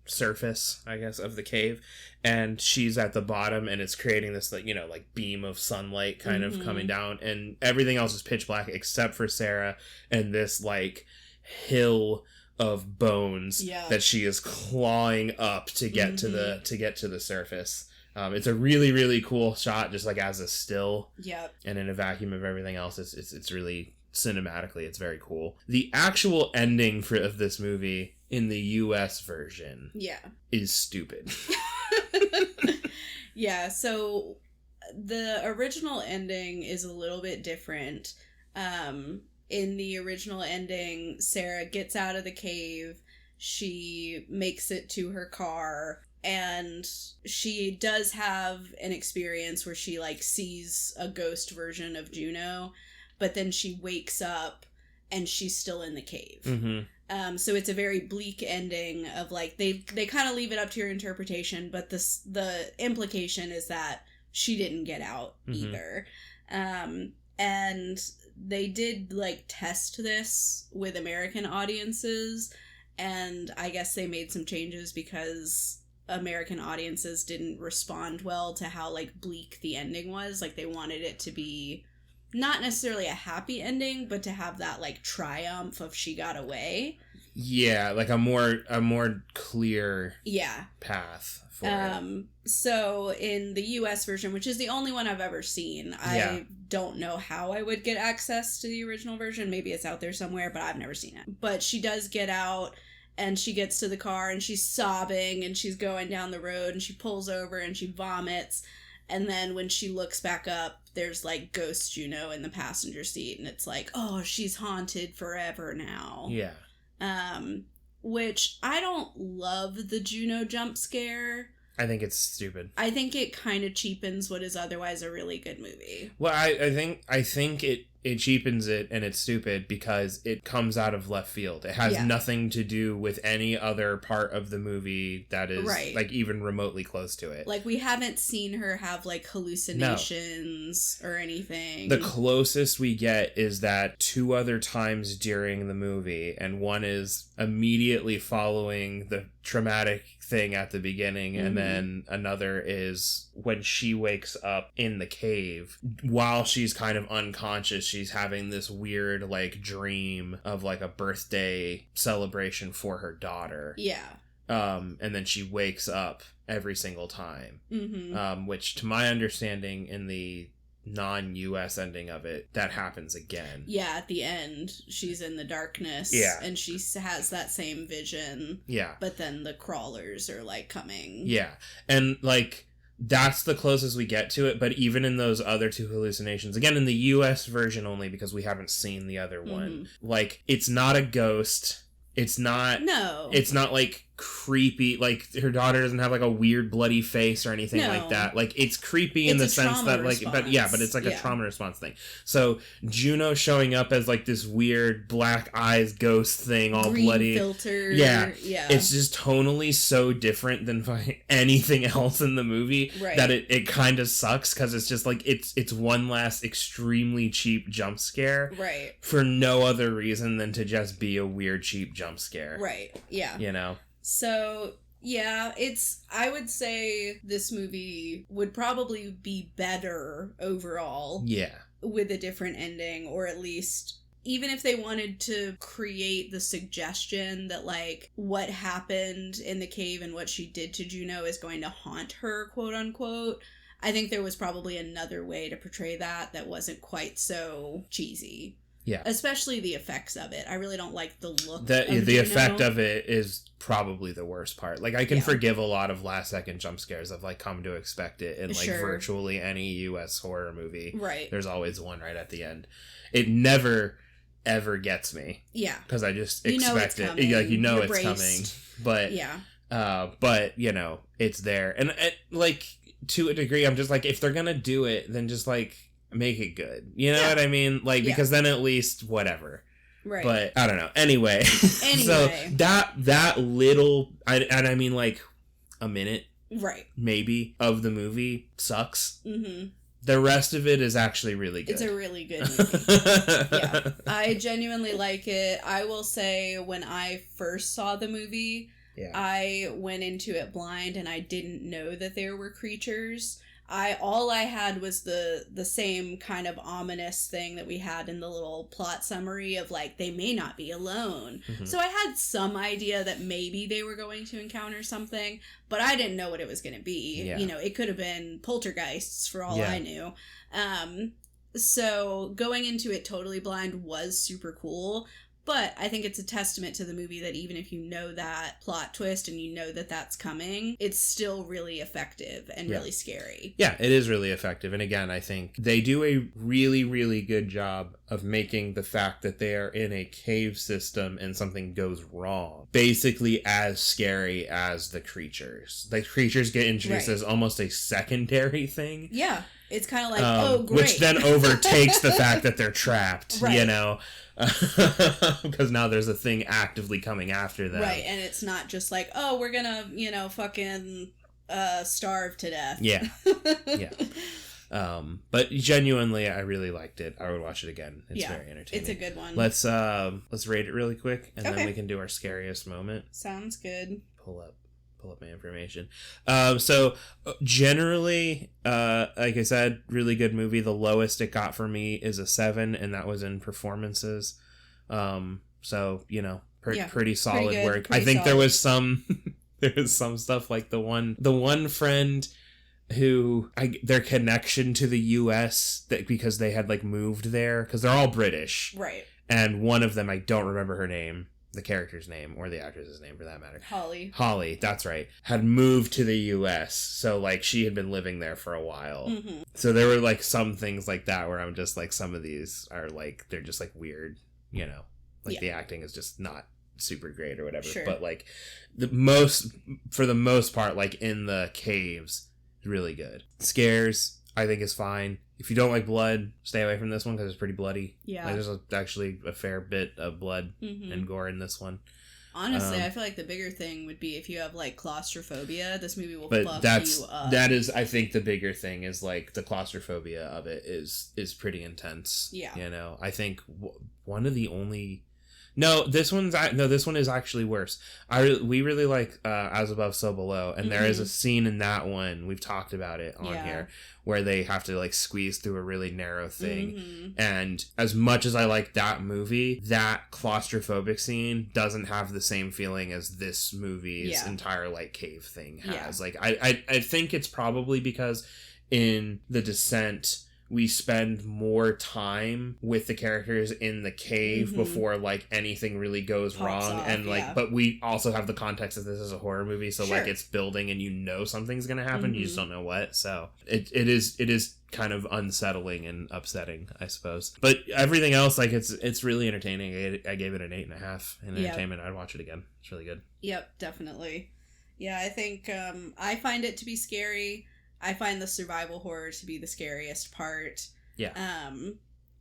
surface, I guess, of the cave, and she's at the bottom, and it's creating this like beam of sunlight kind of coming down, and everything else is pitch black except for Sarah and this like hill of bones that she is clawing up to get to the surface. It's a really, really cool shot, just like as a still. Yep. And in a vacuum of everything else, it's really cinematically, it's very cool. The actual ending of this movie in the US version is stupid. Yeah, so the original ending is a little bit different. In the original ending, Sarah gets out of the cave, she makes it to her car, and she does have an experience where she like sees a ghost version of Juno, but then she wakes up and she's still in the cave. Mm-hmm. So it's a very bleak ending of like, they kind of leave it up to your interpretation, but the implication is that she didn't get out either. And they did like test this with American audiences, and I guess they made some changes because American audiences didn't respond well to how like bleak the ending was. Like they wanted it to be not necessarily a happy ending, but to have that like triumph of she got away. Yeah, like a more clear path for it. So in the US version, which is the only one I've ever seen, I don't know how I would get access to the original version. Maybe it's out there somewhere, but I've never seen it. But she does get out, and she gets to the car, and she's sobbing, and she's going down the road, and she pulls over, and she vomits. And then when she looks back up, there's like ghost Juno in the passenger seat, and it's like, oh, she's haunted forever now. Yeah. Which I don't love the Juno jump scare. I think it's stupid. I think it kind of cheapens what is otherwise a really good movie. Well, I think it cheapens it, and it's stupid because it comes out of left field. It has nothing to do with any other part of the movie that is like even remotely close to it. Like we haven't seen her have like hallucinations or anything. The closest we get is that 2 other times during the movie, and one is immediately following the traumatic thing at the beginning, and then another is when she wakes up in the cave while she's kind of unconscious. She's having this weird like dream of like a birthday celebration for her daughter. And then she wakes up every single time. Which to my understanding in the non-US ending of it, that happens again. Yeah, at the end, she's in the darkness. Yeah. And she has that same vision. Yeah. But then the crawlers are, like, coming. Yeah. And, like, that's the closest we get to it, but even in those other two hallucinations, again, in the US version only because we haven't seen the other one, like, it's not a ghost. It's not... No. It's not, like, creepy. Like, her daughter doesn't have, like, a weird bloody face or anything like that. Like, it's creepy in the sense that, like... Response. But it's, like, a trauma response thing. So, Juno showing up as, like, this weird black eyes ghost thing, all green bloody... filter. Yeah. It's just tonally so different than anything else in the movie that it kind of sucks, because it's just, like, it's one last extremely cheap jump scare. Right. For no other reason than to just be a weird, cheap jump scare. Right. Yeah. You know? So, yeah, I would say this movie would probably be better overall. Yeah. With a different ending, or at least, even if they wanted to create the suggestion that, like, what happened in the cave and what she did to Juno is going to haunt her, quote unquote, I think there was probably another way to portray that wasn't quite so cheesy. Yeah. Especially the effects of it. I really don't like the look of the effect of it is probably the worst part. Like, I can forgive a lot of last second jump scares of, like, come to expect it in, like, virtually any US horror movie. Right. There's always one right at the end. It never, ever gets me. Yeah. Because I just expect it. Coming. Like, you're it's coming. But, but, you know, it's there. And, like, to a degree, I'm just like, if they're gonna do it, then just, like... make it good. You know what I mean? Like, because then at least whatever. Right. But I don't know. Anyway. So that little I mean, like, a minute. Right. Maybe of the movie sucks. Mm-hmm. The rest of it is actually really good. It's a really good movie. Yeah. I genuinely like it. I will say, when I first saw the movie, I went into it blind and I didn't know that there were creatures. All I had was the same kind of ominous thing that we had in the little plot summary of, like, they may not be alone. Mm-hmm. So I had some idea that maybe they were going to encounter something, but I didn't know what it was going to be. Yeah. You know, it could have been poltergeists for all I knew. So going into it totally blind was super cool. But I think it's a testament to the movie that even if you know that plot twist and you know that that's coming, it's still really effective and really scary. Yeah, it is really effective. And again, I think they do a really, really good job of making the fact that they are in a cave system and something goes wrong basically as scary as the creatures. The creatures get introduced as almost a secondary thing. Yeah. It's kind of like, oh, great. Which then overtakes the fact that they're trapped, you know? Because now there's a thing actively coming after them. Right, and it's not just like, oh, we're gonna, you know, fucking starve to death. Yeah. Yeah. But genuinely, I really liked it. I would watch it again. It's very entertaining. It's a good one. Let's rate it really quick, and then we can do our scariest moment. Sounds good. Pull up my information. So generally, like I said, really good movie. The lowest it got for me is a 7, and that was in performances. So, you know, pretty solid work. I think there was some stuff like the one friend who their connection to the US, that because they had, like, moved there, because they're all British. Right. And one of them, I don't remember her name. The character's name, or the actress's name for that matter. Holly, that's right. Had moved to the US, so, like, she had been living there for a while. Mm-hmm. So there were, like, some things like that where I'm just like, some of these are, like, they're just, like, weird, you know? Like, the acting is just not super great or whatever. Sure. But, like, for the most part, like, in the caves, really good. Scares, I think, is fine. If you don't like blood, stay away from this one because it's pretty bloody. Yeah. Like, there's actually a fair bit of blood and gore in this one. Honestly, I feel like the bigger thing would be if you have, like, claustrophobia, this movie will fuck you up. That is, I think, the bigger thing is, like, the claustrophobia of it is pretty intense. Yeah. You know, I think one of the only... No, this one is actually worse. We really like As Above, So Below, and there is a scene in that one, we've talked about it on here, where they have to, like, squeeze through a really narrow thing. And as much as I like that movie, that claustrophobic scene doesn't have the same feeling as this movie's entire, like, cave thing has. Like, I think it's probably because in The Descent, we spend more time with the characters in the cave before like anything really goes wrong off, and like but we also have the context that this is a horror movie, so like it's building and you know something's gonna happen, you just don't know what. So it is kind of unsettling and upsetting, I suppose. But everything else, like it's really entertaining. I gave it an 8.5 in entertainment. I'd watch it again. It's really good. Yep, definitely. Yeah, I think I find it to be scary. I find the survival horror to be the scariest part. Yeah.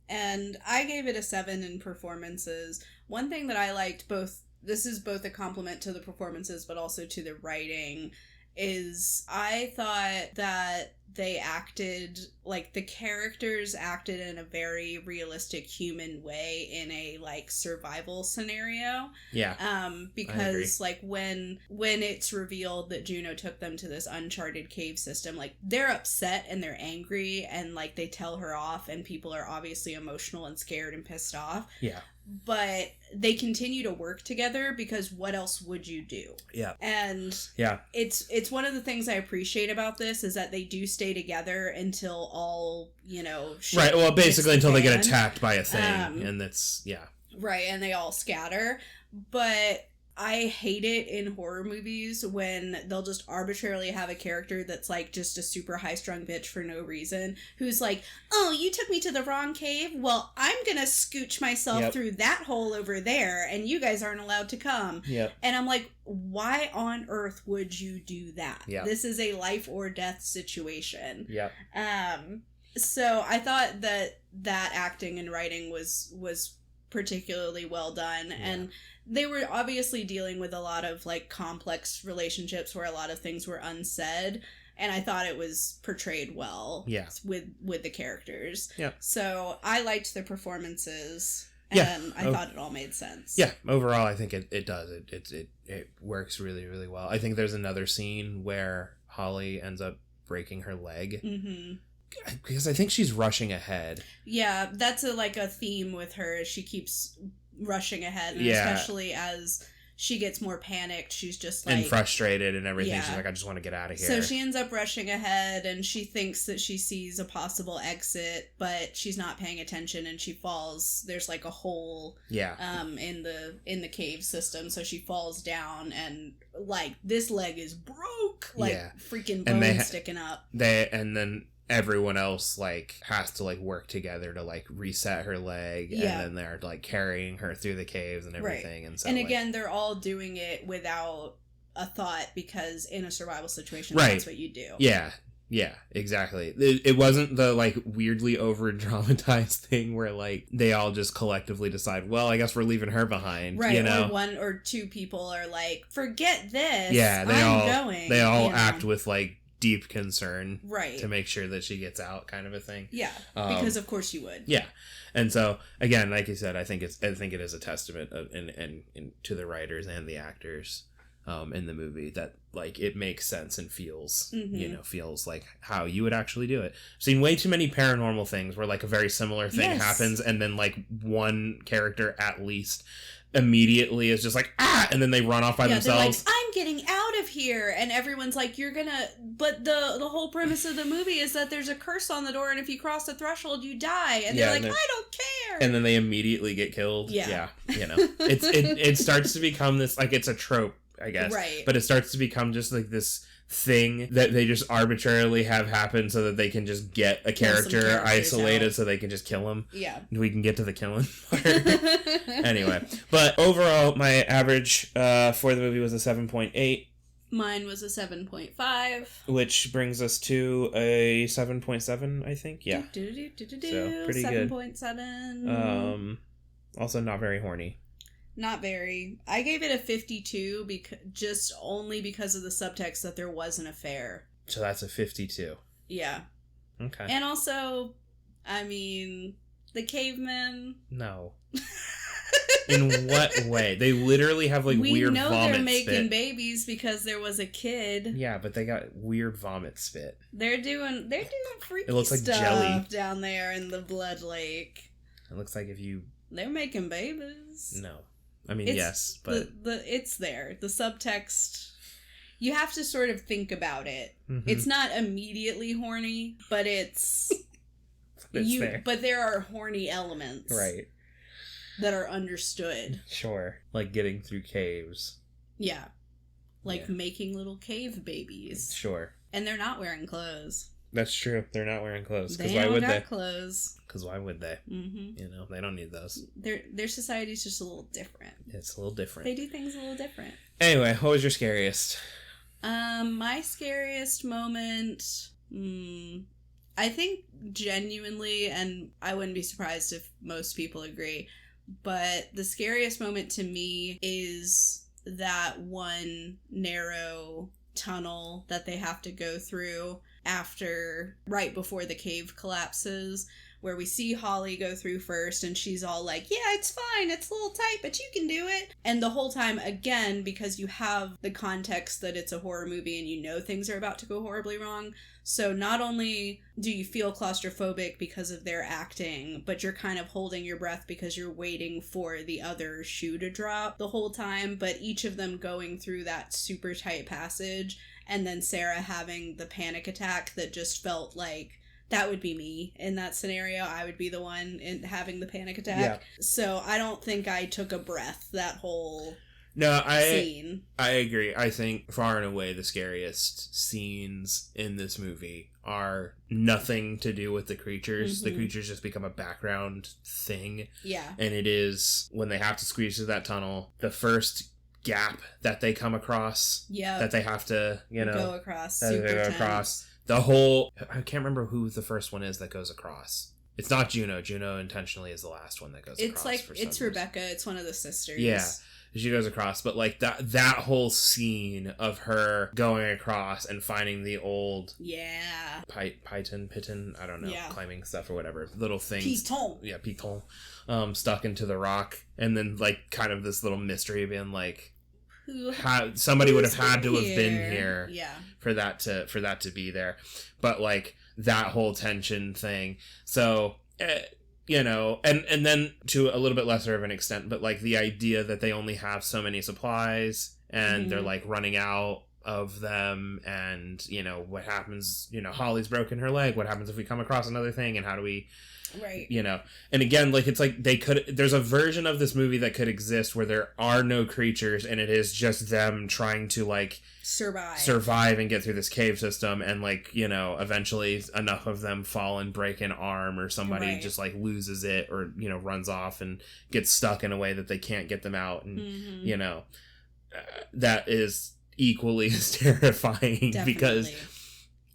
And I gave it a 7 in performances. One thing that I liked, this is both a compliment to the performances but also to the writing, is I thought that they acted, like, the characters acted in a very realistic human way in a, like, survival scenario. Yeah. Because, like, when it's revealed that Juno took them to this uncharted cave system, like, they're upset and they're angry and, like, they tell her off and people are obviously emotional and scared and pissed off. Yeah. But they continue to work together because what else would you do? Yeah. And it's one of the things I appreciate about this is that they do stay together until all, right, well, basically until they get attacked by a thing, and that's, right, and they all scatter. But I hate it in horror movies when they'll just arbitrarily have a character that's like just a super high-strung bitch for no reason, who's like, oh, you took me to the wrong cave? Well, I'm gonna scooch myself through that hole over there, and you guys aren't allowed to come. Yep. And I'm like, why on earth would you do that? Yep. This is a life or death situation. Yep. So I thought that acting and writing was particularly well done, and they were obviously dealing with a lot of like complex relationships where a lot of things were unsaid, and I thought it was portrayed well with the characters. Yeah. So I liked the performances, and I thought it all made sense. Yeah, overall I think it does. It works really, really well. I think there's another scene where Holly ends up breaking her leg. Mm-hmm. Because I think she's rushing ahead. Yeah, that's a theme with her. She keeps rushing ahead, and especially as she gets more panicked, she's just like... and frustrated and everything. She's like, I just want to get out of here. So she ends up rushing ahead, and she thinks that she sees a possible exit, but she's not paying attention, and she falls. There's like a hole in the cave system, so she falls down, and like this leg is broke, like freaking bones sticking up. And then everyone else like has to like work together to like reset her leg, and then they're like carrying her through the caves and everything. Right. And so again, they're all doing it without a thought, because in a survival situation, that's what you do. Yeah, exactly. It wasn't the like weirdly over dramatized thing where like they all just collectively decide, well, I guess we're leaving her behind, right? Or one or two people are like, forget this, they all act with like deep concern, right, to make sure that she gets out, kind of a thing. Because of course you would. And so again, like you said, I think it is a testament of, and to the writers and the actors in the movie, that like it makes sense and feels feels like how you would actually do it. I've seen way too many paranormal things where like a very similar thing happens, and then like one character at least immediately is just like, and then they run off by themselves. They're like, I'm getting out of here, and everyone's like, you're gonna, but the whole premise of the movie is that there's a curse on the door, and if you cross the threshold you die, and they're like, I don't care, and then they immediately get killed. It starts to become this, like, it's a trope, I guess, right, but it starts to become just like this thing that they just arbitrarily have happen so that they can just get a character isolated out, so they can just kill him. We can get to the killing part. Anyway, but overall my average for the movie was a 7.8. Mine was a 7.5, which brings us to a 7.7, I think. So pretty 7.7. Also not very horny. Not very. I gave it a 52 just only because of the subtext that there was an affair. So that's a 52. Yeah. Okay. And also, I mean, the cavemen. No. In what way? They literally have like weird vomit spit. We know they're making babies because there was a kid. Yeah, but they got weird vomit spit. They're doing freaky it looks like stuff jelly down there in the blood lake. It looks like if you... They're making babies. No. I mean, yes, but... it's there. The subtext... You have to sort of think about it. Mm-hmm. It's not immediately horny, but it's... But there are horny elements. Right. That are understood. Sure. Like getting through caves. Yeah. Like making little cave babies. Sure. And they're not wearing clothes. That's true. They're not wearing clothes. They don't got clothes. Because why would they? Mm-hmm. You know, they don't need those. Their society's just a little different. It's a little different. They do things a little different. Anyway, what was your scariest? My scariest moment... I think genuinely, and I wouldn't be surprised if most people agree, but the scariest moment to me is that one narrow tunnel that they have to go through right before the cave collapses, where we see Holly go through first and she's all like, yeah, it's fine, it's a little tight, but you can do it. And the whole time, again, because you have the context that it's a horror movie and you know things are about to go horribly wrong, so not only do you feel claustrophobic because of their acting, but you're kind of holding your breath because you're waiting for the other shoe to drop the whole time, but each of them going through that super tight passage, and then Sarah having the panic attack that just felt like that would be me in that scenario. I would be the one having the panic attack. Yeah. So I don't think I took a breath that whole scene. I agree. I think far and away the scariest scenes in this movie are nothing to do with the creatures. Mm-hmm. The creatures just become a background thing. Yeah. And it is when they have to squeeze through that tunnel, the first gap that they come across, that they have to, go across. Tense. The whole... I can't remember who the first one is that goes across. It's not Juno. Juno intentionally is the last one that goes across. It's Rebecca. It's one of the sisters. Yeah. She goes across. But, like, that whole scene of her going across and finding the old... Yeah. Piton, I don't know, climbing stuff or whatever. Little things. Piton. Yeah, piton. Stuck into the rock. And then, like, kind of this little mystery being, like... somebody would have had to have been here for that to be there, but like that whole tension thing. So and then to a little bit lesser of an extent, but like the idea that they only have so many supplies and they're like running out of them, and what happens, Holly's broken her leg, what happens if we come across another thing, and how do we and again, like, it's like there's a version of this movie that could exist where there are no creatures and it is just them trying to like survive and get through this cave system, and like eventually enough of them fall and break an arm, or somebody just like loses it, or runs off and gets stuck in a way that they can't get them out, and that is equally as terrifying. Definitely. Because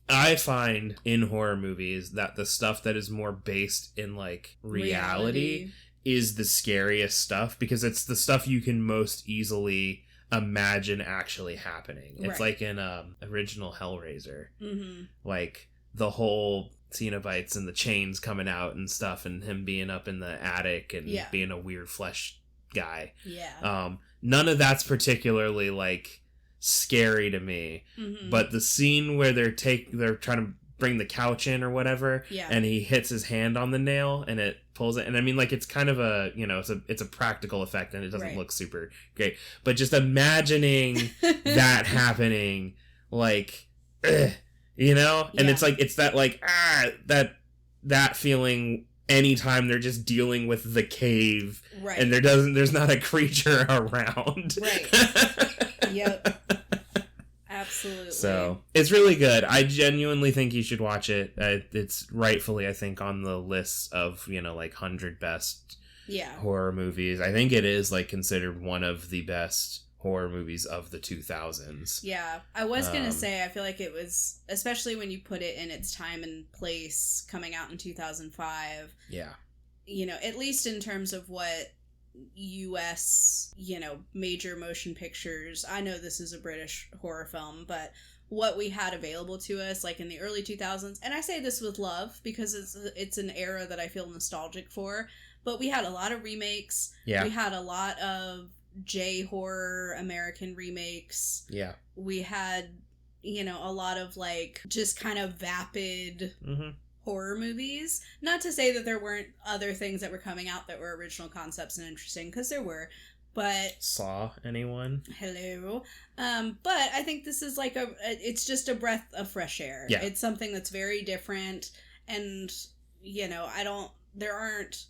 I find in horror movies that the stuff that is more based in like reality is the scariest stuff, because it's the stuff you can most easily imagine actually happening. It's like in original Hellraiser, like the whole Cenobites and the chains coming out and stuff, and him being up in the attic and being a weird flesh guy. None of that's particularly like scary to me, but the scene where they're trying to bring the couch in or whatever, and he hits his hand on the nail and it pulls it, and I mean, like, it's kind of a it's a practical effect and it doesn't look super great, but just imagining that happening, like, and it's like, it's that like that feeling anytime they're just dealing with the cave, and there's not a creature around, Yep. Absolutely. So it's really good. I genuinely think you should watch it. It's rightfully, I think, on the list of like 100 best horror movies. I think it is like considered one of the best horror movies of the 2000s. Yeah, I was gonna say, I feel like it was, especially when you put it in its time and place, coming out in 2005. Yeah. At least in terms of what US, major motion pictures, I know this is a British horror film, but what we had available to us, like in the early 2000s, and I say this with love because it's an era that I feel nostalgic for, but we had a lot of remakes. We had a lot of J-horror American remakes. We had, a lot of like just kind of vapid horror movies. Not to say that there weren't other things that were coming out that were original concepts and interesting, because there were, but... Saw anyone? Hello. But I think this is like it's just a breath of fresh air. It's something that's very different, and there aren't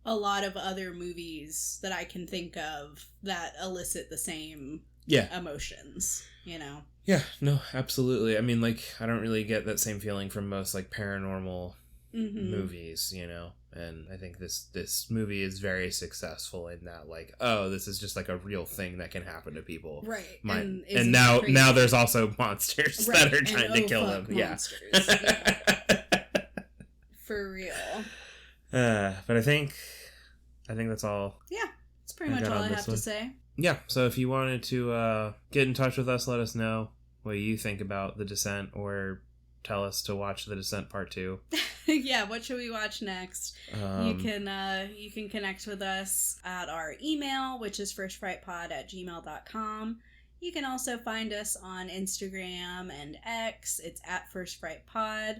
a lot of other movies that I can think of that elicit the same emotions, Yeah, no, absolutely. I mean, like, I don't really get that same feeling from most, like, paranormal movies, and I think this movie is very successful in that, like, oh, this is just, like, a real thing that can happen to people. Right. And now there's also monsters that are trying to kill them. Monsters. For real. But I think that's all. Yeah, that's pretty much all I have to say. Yeah, so if you wanted to get in touch with us, let us know what you think about The Descent, or tell us to watch The Descent Part 2. Yeah, what should we watch next? You can connect with us at our email, which is firstfrightpod@gmail.com. You can also find us on Instagram and X. It's at firstfrightpod.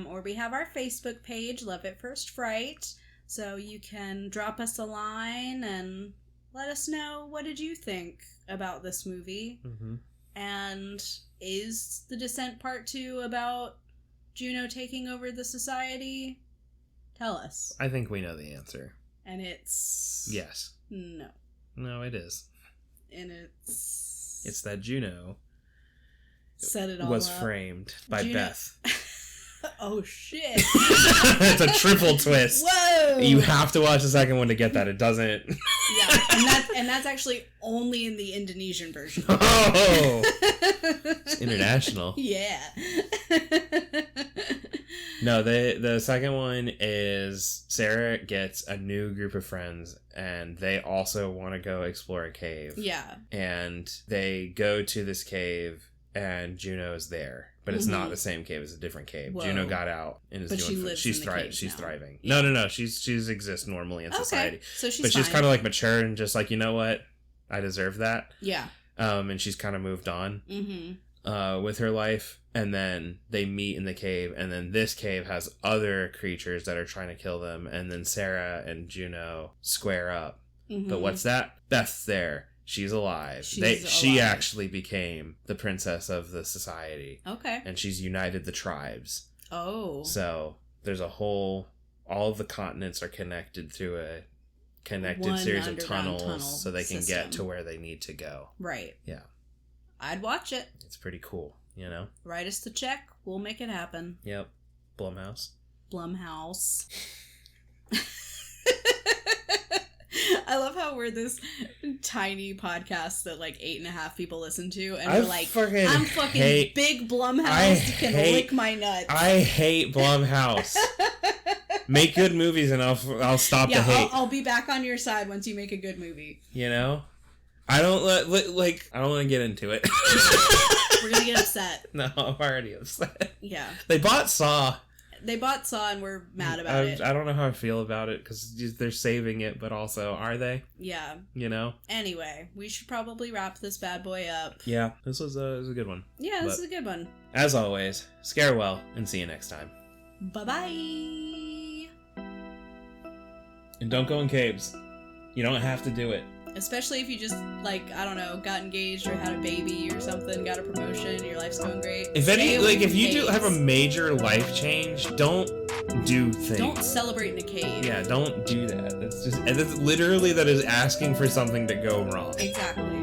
Or we have our Facebook page, Love at First Fright. So you can drop us a line and let us know, what did you think about this movie? Mm-hmm. And is The Descent Part 2 about Juno taking over the society? Tell us. I think we know the answer. And it's... Yes. No. No, it is. And it's... It's that Juno set it all was up. Framed by Beth. Oh, shit. It's a triple twist. Whoa! You have to watch the second one to get that. It doesn't... Yeah, and that's actually only in the Indonesian version. Oh! It's international. Yeah. No, the second one is Sarah gets a new group of friends, and they also want to go explore a cave. Yeah. And they go to this cave, and Juno's there. But it's not the same cave, it's a different cave. Whoa. Juno got out and is doing she's thriving. Yeah. No. She's exists normally in society. So she's she's kind of like mature and just like, you know what? I deserve that. Yeah. And she's kind of moved on with her life. And then they meet in the cave, and then this cave has other creatures that are trying to kill them, and then Sarah and Juno square up. But what's that? Beth's there. She's alive. She actually became the princess of the society. Okay. And she's united the tribes. Oh. So there's all of the continents are connected through a connected series of tunnels so they can get to where they need to go. Right. Yeah. I'd watch it. It's pretty cool, Write us the check. We'll make it happen. Yep. Blumhouse. I love how we're this tiny podcast that like 8.5 people listen to, and we're like, I'm fucking big Blumhouse, can lick my nuts. I hate Blumhouse. Make good movies and I'll stop the hate. I'll be back on your side once you make a good movie. I don't I don't want to get into it. We're gonna get upset. No, I'm already upset. Yeah. They bought Saw. And we're mad about it. I don't know how I feel about it, because they're saving it, but also, are they? Yeah. Anyway, we should probably wrap this bad boy up. Yeah, this was a good one. Yeah, this is a good one. As always, scare well, and see you next time. Bye-bye. And don't go in caves. You don't have to do it. Especially if you just, got engaged or had a baby or something, got a promotion, your life's going great. If you do have a major life change, don't do things. Don't celebrate in a cave. Yeah, don't do that. That is asking for something to go wrong. Exactly.